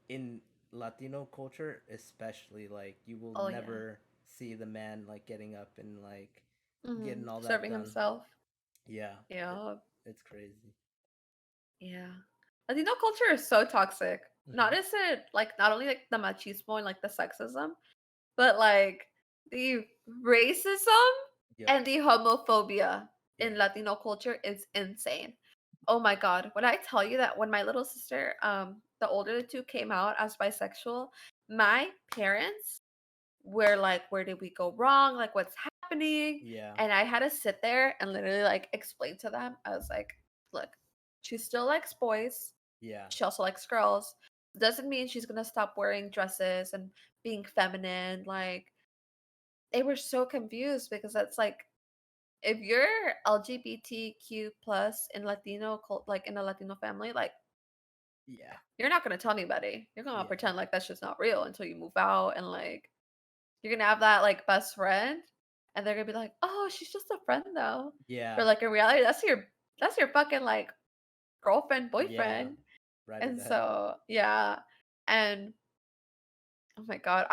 in Latino culture, especially, like you will Oh, yeah. never see the man like getting up and like getting Mhm. all that Serving done. himself. Yeah, it, Yeah. it's crazy. Yeah. Latino culture is so toxic. Hmm. Not is it like not only like the machismo and like the sexism, but like the racism Yep. and the homophobia in Yeah. Latino culture is insane. Oh my God. When I tell you that when my little sister, the older the two came out as bisexual, my parents were like, where did we go wrong? Like, what's happening? Yeah. And I had to sit there and literally like explain to them. I was like, look, she still likes boys. Yeah. She also likes girls. Doesn't mean she's gonna stop wearing dresses and being feminine. Like, they were so confused because that's like, if you're LGBTQ plus in like in a Latino family, like Yeah. you're not gonna tell anybody. You're gonna Yeah. pretend like that's just not real until you move out and like you're gonna have that, like, best friend, and they're gonna be like, "Oh, she's just a friend, though." But, Yeah. like, in reality, that's your fucking, like, girlfriend, Yeah. boyfriend. Right And ahead. so yeah. And, oh my god,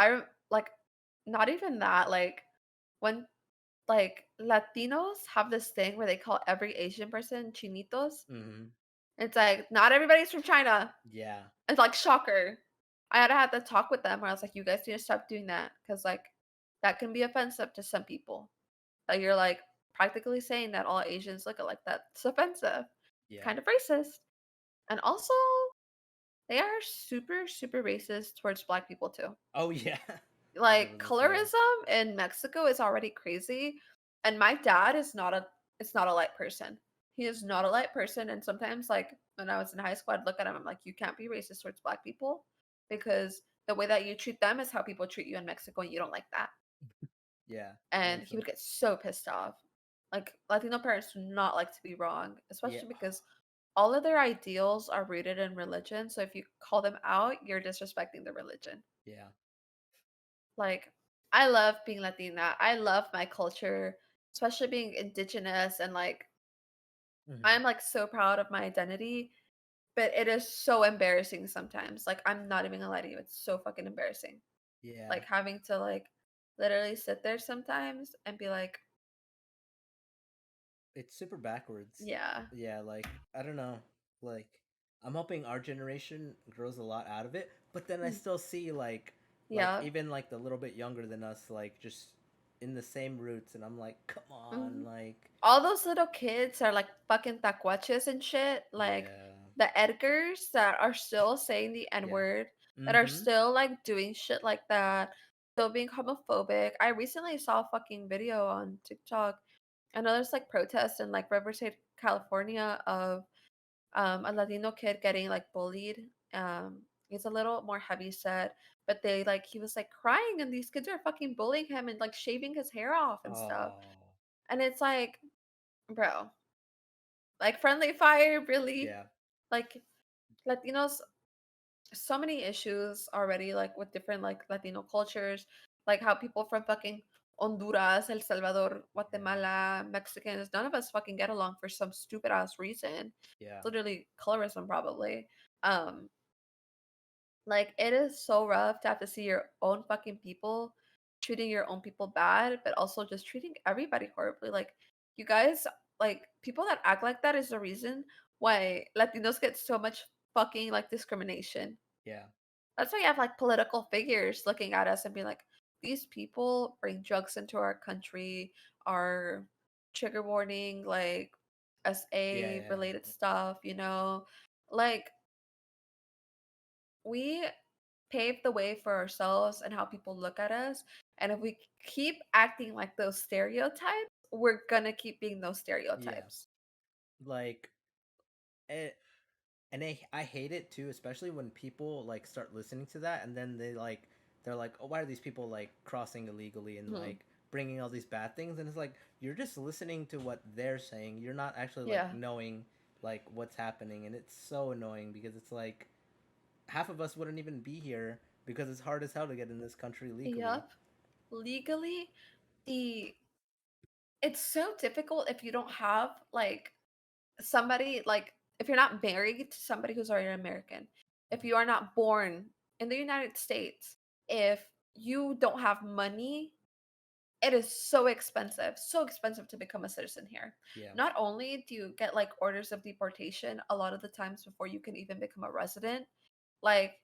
like, not even that, like, when like, Latinos have this thing where they call every Asian person "chinitos." Hmm. It's like, not everybody's from China. Yeah. It's like, shocker. I had to have to talk with them where I was like, "You guys need to stop doing that because like, that can be offensive to some people." You're, like, practically saying that all Asians look like that. It's offensive, Yeah. kind of racist, and also, they are super, super racist towards Black people too. Oh yeah. That's what I Like, was gonna say. colorism in Mexico is already crazy, and my dad is not a light person. He is not a light person, and sometimes, like, when I was in high school, I'd look at him, I'm like, "You can't be racist towards Black people because the way that you treat them is how people treat you in Mexico, and you don't like that." Yeah. That And makes he would sense. get so pissed off. Like, Latino parents do not like to be wrong, Yeah. especially because all of their ideals are rooted in religion. So if you call them out, you're disrespecting the religion. Yeah. Like, I love being Latina. I love my culture, especially being indigenous and like Hmm. I'm like so proud of my identity, but it is so embarrassing sometimes. Like I'm not even gonna lie to you, it's so fucking embarrassing. Yeah. Like having to like literally sit there sometimes and be like, It's super backwards. yeah, Yeah, like I don't know. Like I'm hoping our generation grows a lot out of it, but then I mm, still see like yeah. even like the little bit younger than us like just in the same roots and I'm like, "Come on, Mhm. like All those little kids are like fucking tacuaches and shit, like yeah. the Edgars that are still saying the N Yeah. word. that are Mm-hmm. still like doing shit like that, still being homophobic. I recently saw a fucking video on TikTok. I know there's like protests in like Riverside, California of a Latino kid getting like bullied. He's a little more heavy set, but he was like crying and these kids are fucking bullying him and like shaving his hair off and stuff. Oh, And it's like, bro, like friendly fire, really? yeah, Like Latinos, so many issues already, like with different like Latino cultures, like how people from fucking Honduras, El Salvador, yeah, Guatemala, Mexicans, none of us fucking get along for some stupid ass reason. yeah, It's literally colorism, probably. Um, like it is so rough to have to see your own fucking people treating your own people bad, but also just treating everybody horribly. Like you guys, like people that act like that is the reason why Latinos get so much fucking like discrimination. yeah, That's why you have like political figures looking at us and being like, these people bring drugs into our country, are trigger warning, like yeah, SA yeah, related stuff, you know? Like we pave the way for ourselves and how people look at us. And if we keep acting like those stereotypes, we're gonna keep being those yeah. stereotypes. Like, it, and I hate it too, especially when people like start listening to that, and then they're like, oh, why are these people like crossing illegally and Mhm. like bringing all these bad things? And it's like you're just listening to what they're saying. You're not actually like Yeah. knowing like what's happening, and it's so annoying because it's like half of us wouldn't even be here because it's hard as hell to get in this country legally. Yup. Legally, the it's so difficult if you don't have like somebody like if you're not married to somebody who's already American, if Mhm. you are not born in the United States, if you don't have money, it is so expensive to become a citizen here. Yeah, Not only do you get like orders of deportation a lot of the times before you can even become a resident, like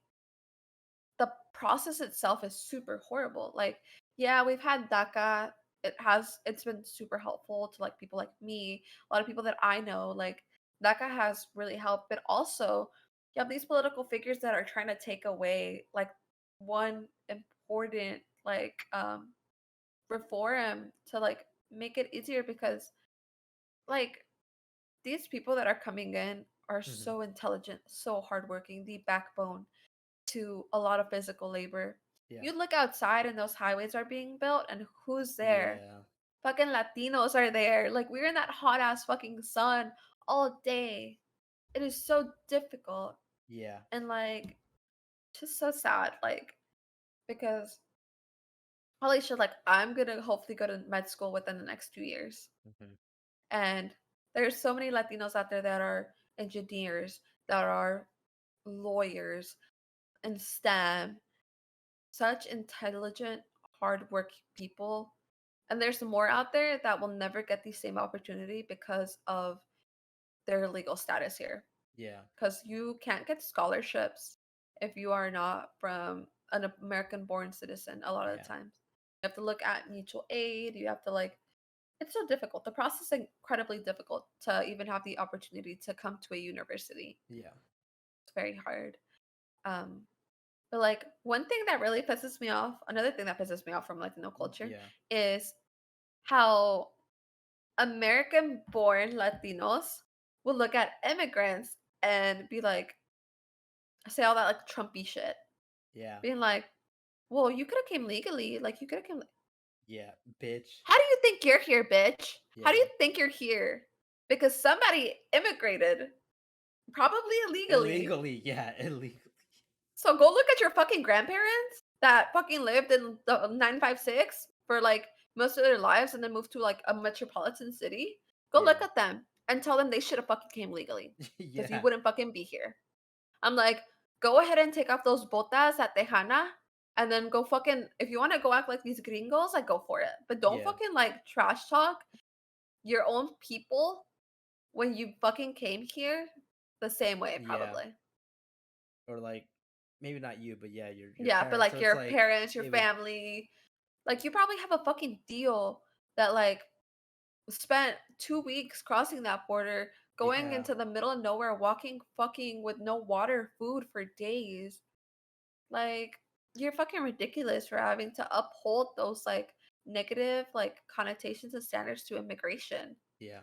the process itself is super horrible. Like, yeah, we've had DACA. It's been super helpful to like people like me, a lot of people that I know. Like DACA has really helped, but also you have these political figures that are trying to take away like one important reform to like make it easier because like these people that are coming in are hmm, so intelligent, so hardworking, the backbone to a lot of physical labor. yeah, You look outside and those highways are being built, and who's there? yeah, Fucking Latinos are there. Like, we're in that hot ass fucking sun all day. It is so difficult yeah, and, like, just so sad. Like, because holy shit, like, I'm gonna hopefully go to med school within the next 2 years. hmm, And there's so many Latinos out there that are engineers, that are lawyers in STEM, such intelligent, hardworking people. And there's more out there that will never get the same opportunity because of their legal status here. yeah, Because you can't get scholarships if you are not from an American born citizen a lot of the yeah, times. You have to look at mutual aid. You have to like, it's so difficult. The process is incredibly difficult to even have the opportunity to come to a university. yeah, It's very hard. Um, But like one thing that really pisses me off, another thing that pisses me off from Latino culture yeah, is how American born Latinos will look at immigrants and be like, say all that like Trumpy shit. yeah, Being like, well, you could have came legally. Like you could have came. yeah, bitch. How do you think you're here, bitch? How do Yeah, you think you're here? Because somebody immigrated, probably illegally. illegally. Yeah, illegally. So go look at your fucking grandparents that fucking lived in the 956 for like most of their lives and then moved to like a metropolitan city. Go look Yeah, at them and tell them they should have fucking came legally because you yeah, wouldn't fucking be here. I'm like, go ahead and take off those botas at Tejana and then go fucking, if you want to go act like these gringos, like go for it. But don't yeah, fucking like trash talk your own people when you fucking came here the same way, yeah. probably. Or like, maybe not you, but yeah, your Yeah, but parents. So like it's your like parents, your it would. family, like you probably have a fucking deal that like spent 2 weeks crossing that border, going Yeah, into the middle of nowhere, walking fucking with no water, food for days. Like, you're fucking ridiculous for having to uphold those, like, negative, like, connotations and standards to immigration. Yeah.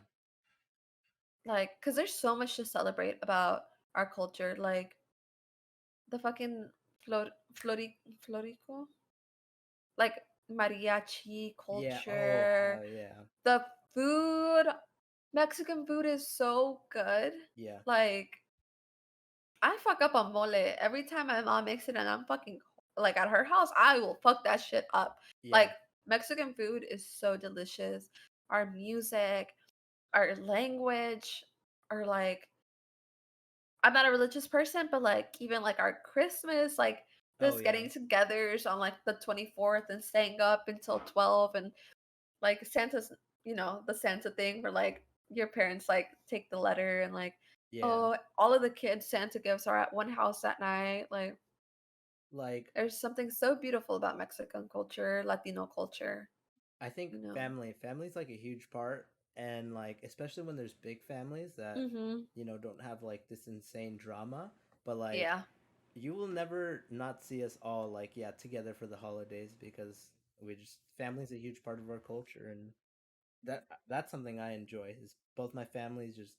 Like, because there's so much to celebrate about our culture, like, the fucking florico? Like, mariachi Yeah. Oh, culture, yeah. the food Mexican food is so good. Yeah. Like, I fuck up on mole every time my mom makes it, and I'm fucking like at her house. I will fuck that shit up. Yeah. Like Mexican food is so delicious. Our music, our language, or like I'm not a religious person, but like even like our Christmas, like Oh, this yeah. getting togethers on like the 24th and staying up until 12 and like Santa's, the Santa thing where like your parents like take the letter and like, Yeah. oh, all of the kids Santa gifts are at one house at night. Like Like, there's something so beautiful about Mexican culture, Latino culture, I think you know. family's like a huge part, and like especially when there's big families that Mhm. don't have like this insane drama, but like Yeah. you will never not see us all like together for the holidays because we just family's a huge part of our culture, and that's something I enjoy is both my families just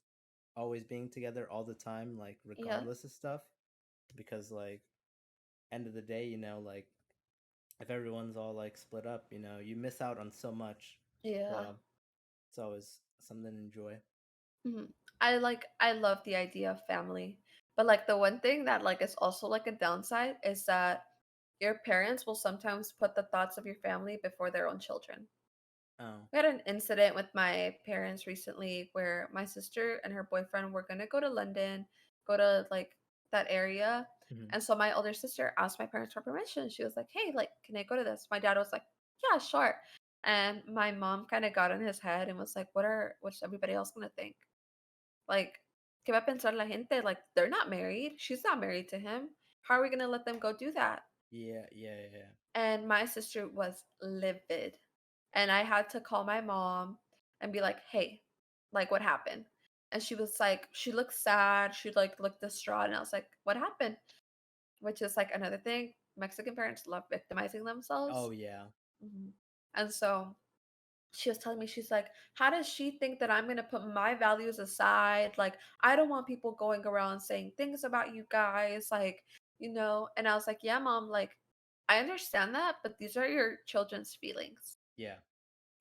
always being together all the time, like Yeah. regardless of stuff, because like end of the day, like if everyone's all like split up, you miss out on so much. Yeah. So it's always something to enjoy. Mhm. I love the idea of family. But like the one thing that like is also like a downside is that your parents will sometimes put the thoughts of your family before their own children. Oh. We had an incident with my parents recently where my sister and her boyfriend were gonna go to London, go to like that area. Hmm. And so my older sister asked my parents for permission. She was like, "Hey, like, can I go to this?" My dad was like, "Yeah, sure." And my mom kind of got in his head and was like, what's everybody else gonna think? Like, ¿qué va a pensar la gente? Like, they're not married. She's not married to him. How are we gonna let them go do that? Yeah, yeah, yeah. And my sister was livid. And I had to call my mom and be like, "Hey, like what happened?" And she was like, she looked sad, she like looked distraught, and I was like, "What happened?" Which is like another thing. Mexican parents love victimizing Oh themselves. yeah. Mhm. And so she was telling me, she's like, "How does she think that I'm gonna put my values aside? Like, I don't want people going around saying things about you guys, like, And I was like, "Yeah, mom, like, I understand that, but these are your children's feelings. Yeah.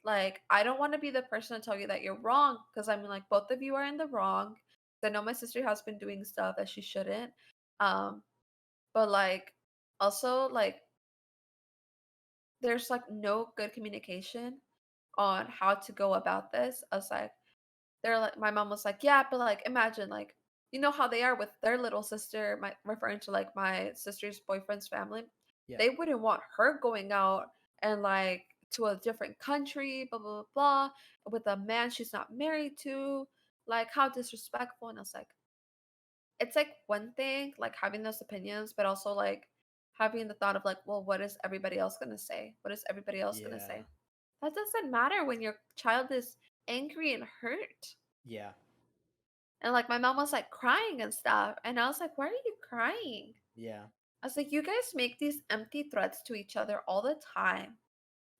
Like, I don't want to be the person to tell you that you're wrong, because I mean, like, both of you are in the wrong. I know my sister has been doing stuff that she shouldn't. Um, but like, also, like, there's like no good communication on how to go about this. I was like, they're like my mom was like, "Yeah, but like imagine like you know how they are with their little sister, my referring to like my sister's boyfriend's family. Yeah. They wouldn't want her going out and like to a different country, blah blah blah, blah with a man she's not married to. Like how disrespectful." And I was like, it's like one thing like having those opinions, but also like having the thought of like, well, what is everybody else gonna say? What is everybody else gonna Yeah. say? That doesn't matter when your child is angry and hurt. Yeah. And, like, my mom was, like, crying and stuff, and I was like, "Why are you crying?" Yeah. I was like, "You guys make these empty threats to each other all the time.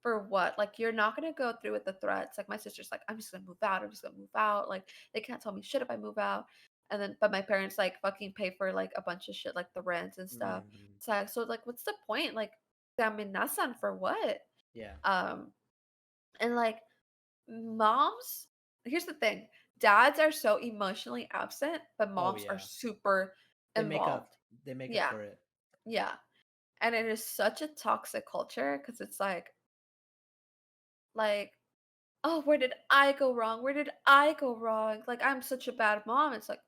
For what? Like, you're not gonna go through with the threats." Like, my sister's like, "I'm just gonna move out, I'm just gonna move out, like, they can't tell me shit if I move out." And then but my parents, like, fucking pay for, like, a bunch of shit, like, the rent and stuff. Hmm. So, like, what's the point? Like, te amenazan for what? Yeah. Um, and, like, moms here's the thing, dads are so emotionally absent, but Oh moms are yeah. super They make up. involved. They make up Yeah, for it. yeah, and it is such a toxic culture because it's like, "Oh, where did I go wrong? Where did I go wrong? Like, I'm such a bad mom." It's like,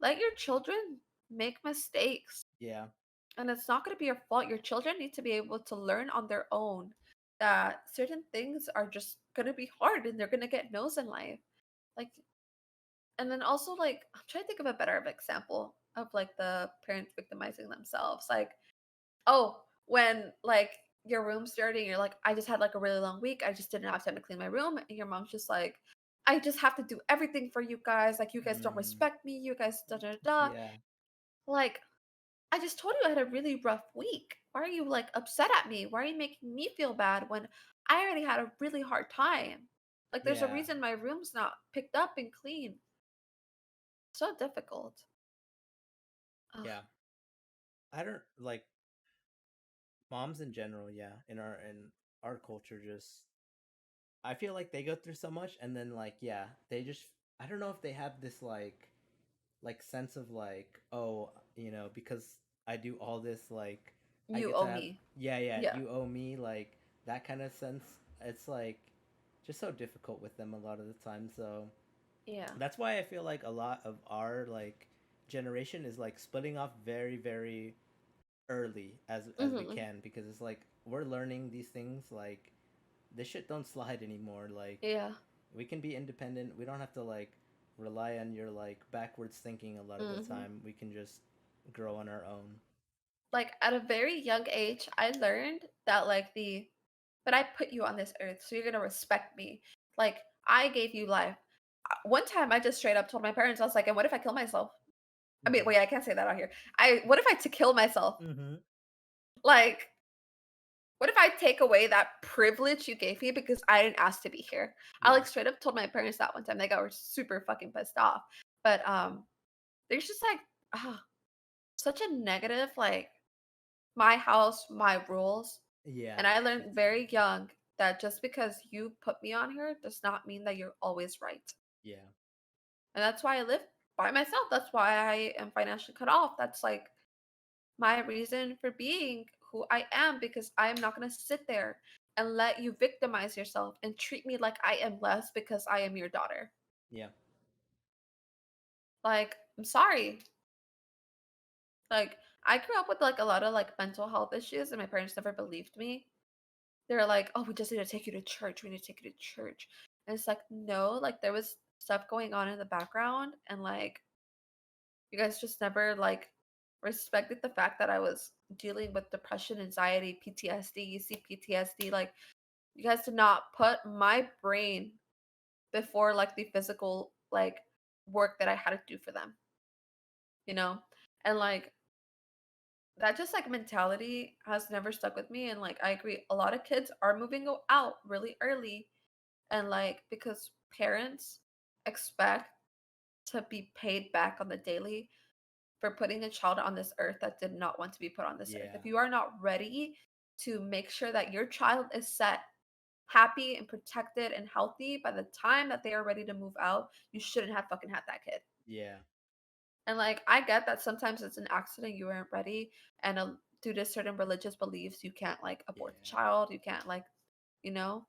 let your children make mistakes, Yeah. and it's not gonna be your fault. Your children need to be able to learn on their own that certain things are just gonna be hard and they're gonna get no's in life. Like, and then also, like, I'm trying to think of a better of example of like the parents victimizing themselves. Like, oh, when like your room's dirty and you're like, I just had like a really long week. I just didn't have time to clean my room. And your mom's just like, I just have to do everything for you guys. Like, you guys don't Mm. respect me. You guys da da da. Yeah. Like, I just told you I had a really rough week. Why are you like upset at me? Why are you making me feel bad when I already had a really hard time? Like there's a Yeah, reason my room's not picked up and clean. So difficult. Ugh. yeah. I don't like moms in general. Yeah, in our culture, just I feel like they go through so much, and then like yeah, they just I don't know if they have this like sense of like oh because I do all this like I You get to owe have me. yeah Yeah. you owe me like that kind of sense. It's like just so difficult with them a lot of the time. So Yeah. that's why I feel like a lot of our like generation is like splitting off very early as we Mhm. can because it's like we're learning these things like this shit don't slide anymore. Like Yeah. we can be independent. We don't have to like rely on your like backwards thinking a lot of the Mhm. time. We can just grow on our own. Like at a very young age, I learned that but I put you on this earth, so you're gonna respect me. Like I gave you life. One time, I just straight up told my parents, I was like, "And what if I kill myself?" I mean, Mm-hmm. wait, I can't say that out here. I What if I to kill myself? Mm-hmm. Like, what if I take away that privilege you gave me because I didn't ask to be here? I Yeah. like straight up told my parents that one time. They got super fucking pissed off. But there's just like such a negative like my house, my rules. Yeah. And I learned It's very young that just because you put me on here does not mean that you're always right. yeah. And that's why I live by myself. That's why I am financially cut off. That's like my reason for being who I am because I am not going to sit there and let you victimize yourself and treat me like I am less because I am your daughter. Yeah. Like, I'm sorry. Like, I grew up with like a lot of like mental health issues and my parents never believed me. They were like, "Oh, we just need to take you to church. We need to take you to church." And it's like, no, like there was stuff going on in the background and like you guys just never like respected the fact that I was dealing with depression, anxiety, PTSD. You see PTSD, like you guys did not put my brain before like the physical like work that I had to do for them, you know? And like that just like mentality has never stuck with me. And like I agree, a lot of kids are moving out really early. And like because parents expect to be paid back on the daily for putting a child on this earth that did not want to be put on this earth. Yeah. If you are not ready to make sure that your child is set happy and protected and healthy by the time that they are ready to move out, you shouldn't have fucking had that kid. Yeah. And like I get that sometimes it's an accident, you weren't ready, and due to certain religious beliefs, you can't like abort the Yeah. child, you can't like, you know,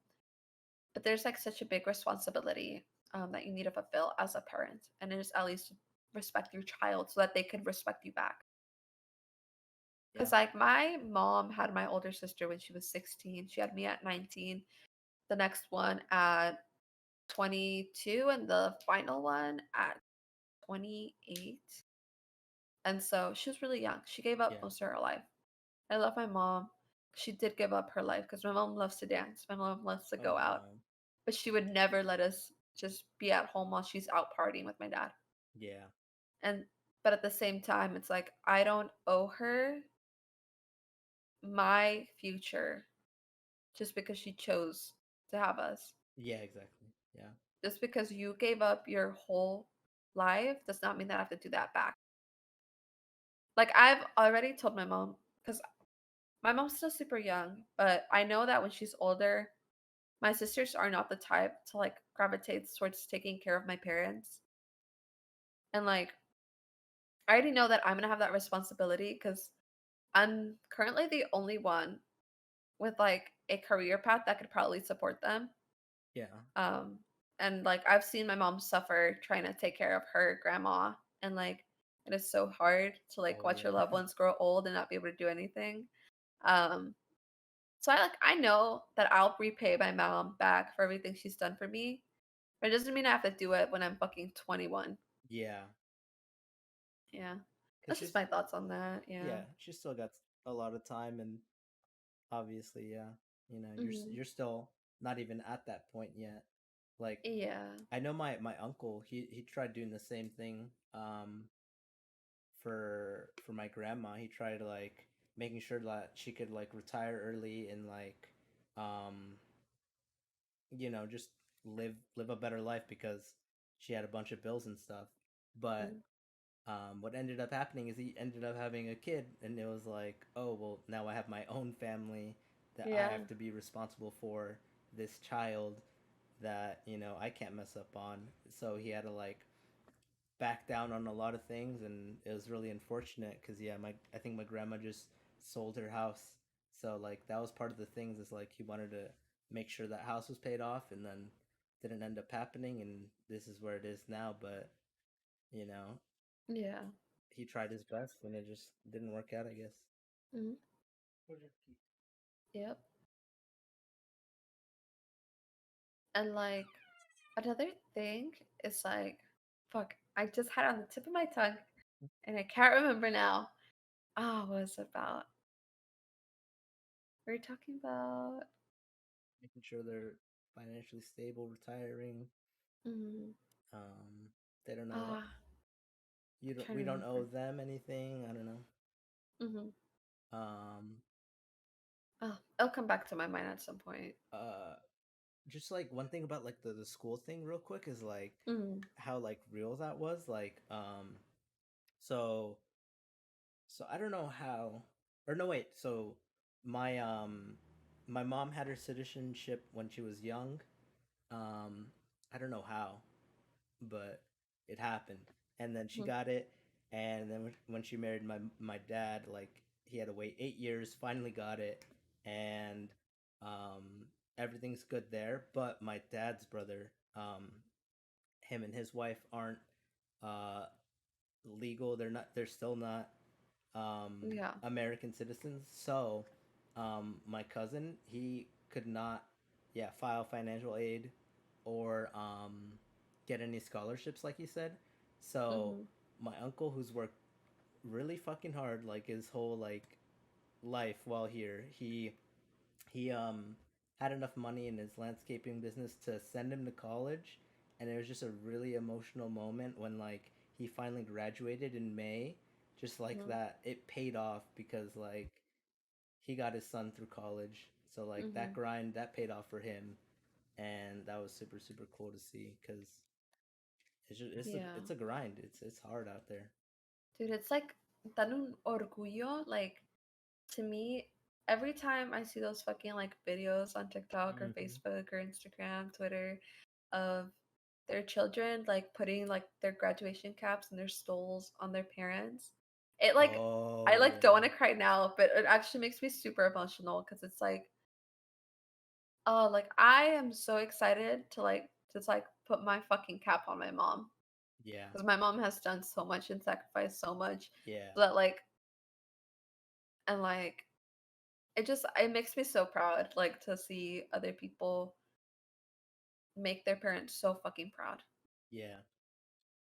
but there's like such a big responsibility that you need to fulfill as a parent, and it is at least respect your child so that they can respect you back. Yeah. Because like my mom had my older sister when she was 16. She had me at 19, the next one at 22, and the final one at 28. And so she was really young. She gave up Yeah. most of her life. I love my mom. She did give up her life because my mom loves to dance. My mom loves to Oh go out, no. but she would never let us just be at home while she's out partying with my dad. Yeah. And but at the same time, it's like I don't owe her my future just because she chose to have us. Yeah. Exactly. Yeah. Just because you gave up your whole life does not mean that I have to do that back. Like I've already told my mom because my mom's still super young, but I know that when she's older, my sisters are not the type to like gravitate towards taking care of my parents. And like I already know that I'm gonna have that responsibility because I'm currently the only one with like a career path that could probably support them. Yeah. Um, and like I've seen my mom suffer trying to take care of her grandma, and like it is so hard to like Oh watch your yeah. loved ones grow old and not be able to do anything. Um, so I know that I'll repay my mom back for everything she's done for me, but it doesn't mean I have to do it when I'm fucking 21. yeah. Yeah, Cause that's just she's my thoughts on that. Yeah. yeah she's still got a lot of time and obviously yeah Hmm. you're still not even at that point yet. Like Yeah. I know my uncle he tried doing the same thing for my grandma. He tried like making sure that she could like retire early and like um just live a better life because she had a bunch of bills and stuff. But Mm. what ended up happening is he ended up having a kid, and it was like, oh well, now I have my own family that I Yeah. have to be responsible for this child that I can't mess up on. So he had to like back down on a lot of things, and it was really unfortunate because yeah, my I think my grandma just sold her house, so like that was part of the things is like he wanted to make sure that house was paid off, and then didn't end up happening, and this is where it is now. But you know, Yeah. he tried his best, and it just didn't work out, I guess. Mhm. Yep. And like another thing is like, fuck, I just had it on the tip of my tongue and I can't remember now. Ah, what was it about? We were talking about. Making sure they're financially stable, retiring. Mm, Um, they don't know ah, we trying to don't owe remember. them anything. I don't know. Hmm. Um, Oh, it'll come back to my mind at some point. uh, just like one thing about like the school thing real quick is like Mm, how like real that was like so so I don't know how or no wait so my my mom had her citizenship when she was young. um I don't know how, but it happened, and then she mm, got it, and then when she married my dad, like he had to wait 8 years, finally got it, and um everything's good there. But my dad's brother, him and his wife aren't uh legal. They're still not yeah. American citizens. So my cousin, he could not, yeah, file financial aid or get any scholarships, like you said. So Hmm. my uncle, who's worked really fucking hard, like his whole like life while here, he had enough money in his landscaping business to send him to college, and it was just a really emotional moment when like he finally graduated in May. Just like Hmm. that, it paid off because like he got his son through college. So like that Hmm. grind that paid off for him, and that was super super cool to see because Yeah. it's a grind. It's hard out there. Dude, it's like tan un orgullo. Like, to me, every time I see those fucking like videos on TikTok or Hmm. Facebook or Instagram, Twitter of their children like putting like their graduation caps and their stoles on their parents, it like I Oh like don't want yeah, to cry now, but it actually makes me super emotional because it's like, oh, like I am so excited to like just like put my fucking cap on my mom yeah, because my mom has done so much and sacrificed so much yeah, that like and like it makes me so proud like to see other people make their parents so fucking proud yeah.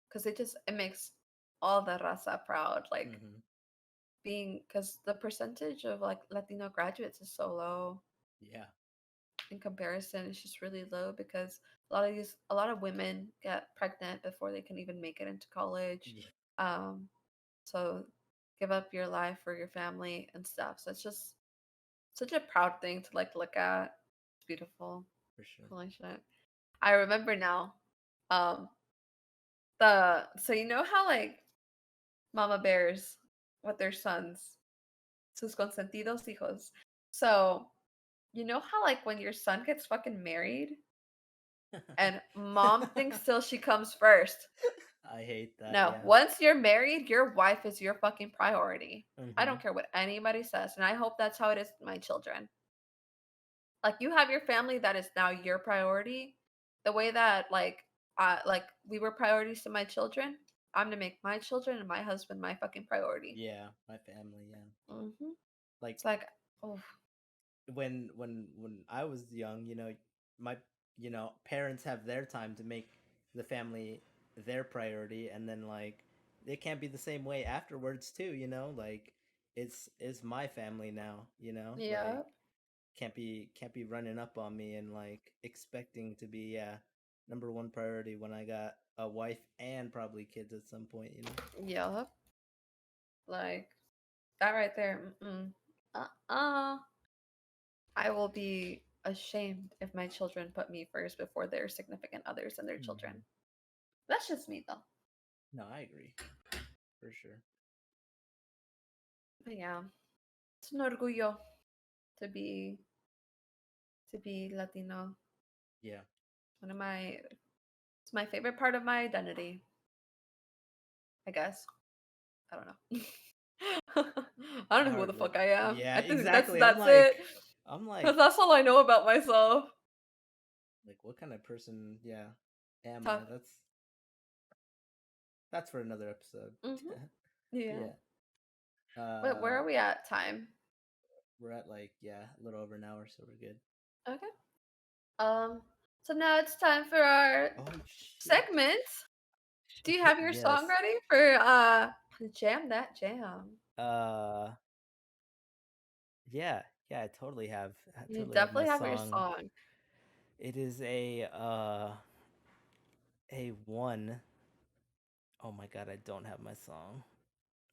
because it makes all the raza proud like Hmm. being because the percentage of like Latino graduates is so low Yeah. in comparison. It's just really low because a lot of women get pregnant before they can even make it into college. Yeah, Um, so give up your life for your family and stuff. So it's just such a proud thing to like look at. It's beautiful. for sure. Holy shit. I remember now. Um, the so you know how like mama bears with their sons, sus consentidos hijos. So you know how like when your son gets fucking married and mom thinks still she comes first. I hate that. No, Yeah. once you're married, your wife is your fucking priority. I Hmm. don't care what anybody says, and I hope that's how it is with my children. Like you have your family that is now your priority. The way that like we were priorities to my children, I'm gonna make my children and my husband my fucking priority. Yeah, my family. Yeah, Hmm. like It's like, oh when I was young, my parents have their time to make the family their priority, and then like it can't be the same way afterwards too. Like it's my family now. Like yeah, can't be running up on me and like expecting to be, yeah, number one priority when I got a wife and probably kids at some point. yeah. Like that right there. Mm-mm. Uh-uh. I will be ashamed if my children put me first before their significant others and their Hmm. children. That's just me though. No, I agree for sure. But yeah, it's an orgullo to be Latino. Yeah. One of my it's my favorite part of my identity, I guess. I don't know. I don't know who the But fuck I am. yeah, I think exactly. that's it. I'm Cause like, that's all I know about myself. what kind of person? Yeah, am I? Tough. That's for another episode. Hmm. Yeah. Yeah. But where Uh, are we at time? we're at like a little over an hour, so we're good. Okay. Um. So now it's time for our Oh shit. segment. Do you have your song Yes. ready for jam that jam? Uh, yeah, yeah. I You totally have my definitely have your song. song. It is a one. Oh my god, I don't have my song.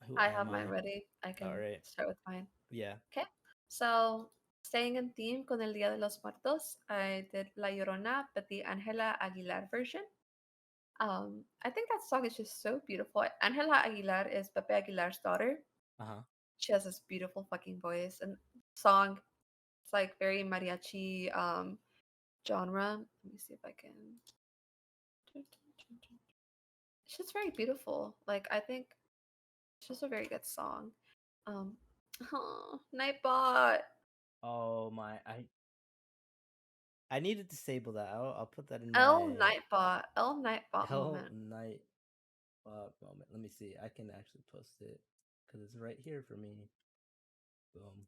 Who I am have mine I? ready. I All can right. start with mine. Yeah. Okay. So, staying in theme con el Día de los Muertos, I did La Llorona, but the Angela Aguilar version. I think that song is just so beautiful. Angela Aguilar is Pepe Aguilar's daughter. Uh-huh. She has this beautiful fucking voice and song. It's like very mariachi genre. Let me see if I can. It's just very beautiful. Like I think it's just a very good song. Um, oh, Nightbot. Oh my, I need to disable that. I'll put that in L my Nightbot. L Nightbot hell moment. night moment. Let me see. I can actually post it because it's right here for me. Boom.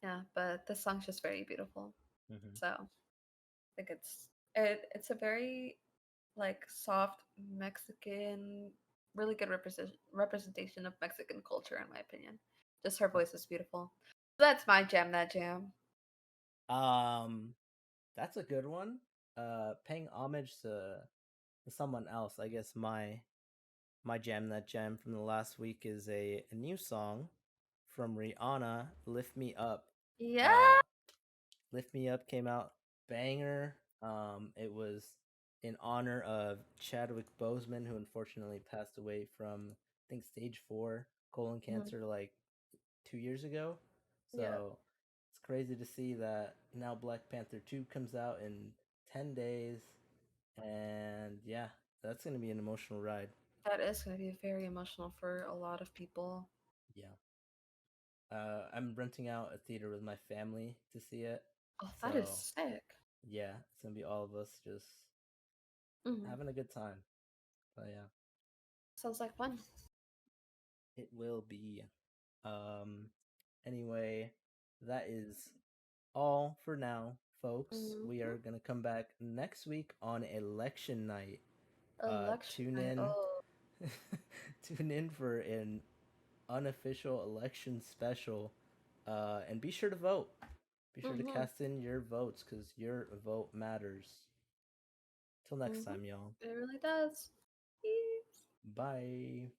Yeah, but the song's just very beautiful. Hmm. So I think it's a very like soft Mexican, really good representation of Mexican culture in my opinion. Just her voice is beautiful. So that's my jam that jam. Um, that's a good one. Paying homage to someone else. I guess my jam that jam from the last week is a new song from Rihanna, "Lift Me Up." Yeah. Uh, "Lift Me Up" came out banger. It was in honor of Chadwick Boseman, who unfortunately passed away from I think stage 4 colon Mhm. cancer like 2 years ago. Yeah. So it's crazy to see that now Black Panther 2 comes out in 10 days. And yeah, that's going to be an emotional ride. That is going to be very emotional for a lot of people. Yeah. I'm renting out a theater with my family to see it. Oh, that is So sick. yeah, it's going to be all of us just Mhm. having a good time. But yeah, Sounds like fun. it will be. Um, anyway, that is all for now, folks. We Mhm. are going to come back next week on election night. Election Tune night. in. Oh. Tune in for an unofficial election special. And be sure to vote. Be sure to Mhm. cast in your votes because your vote matters. Till next Mhm. time, y'all. It really does. Peace. Bye.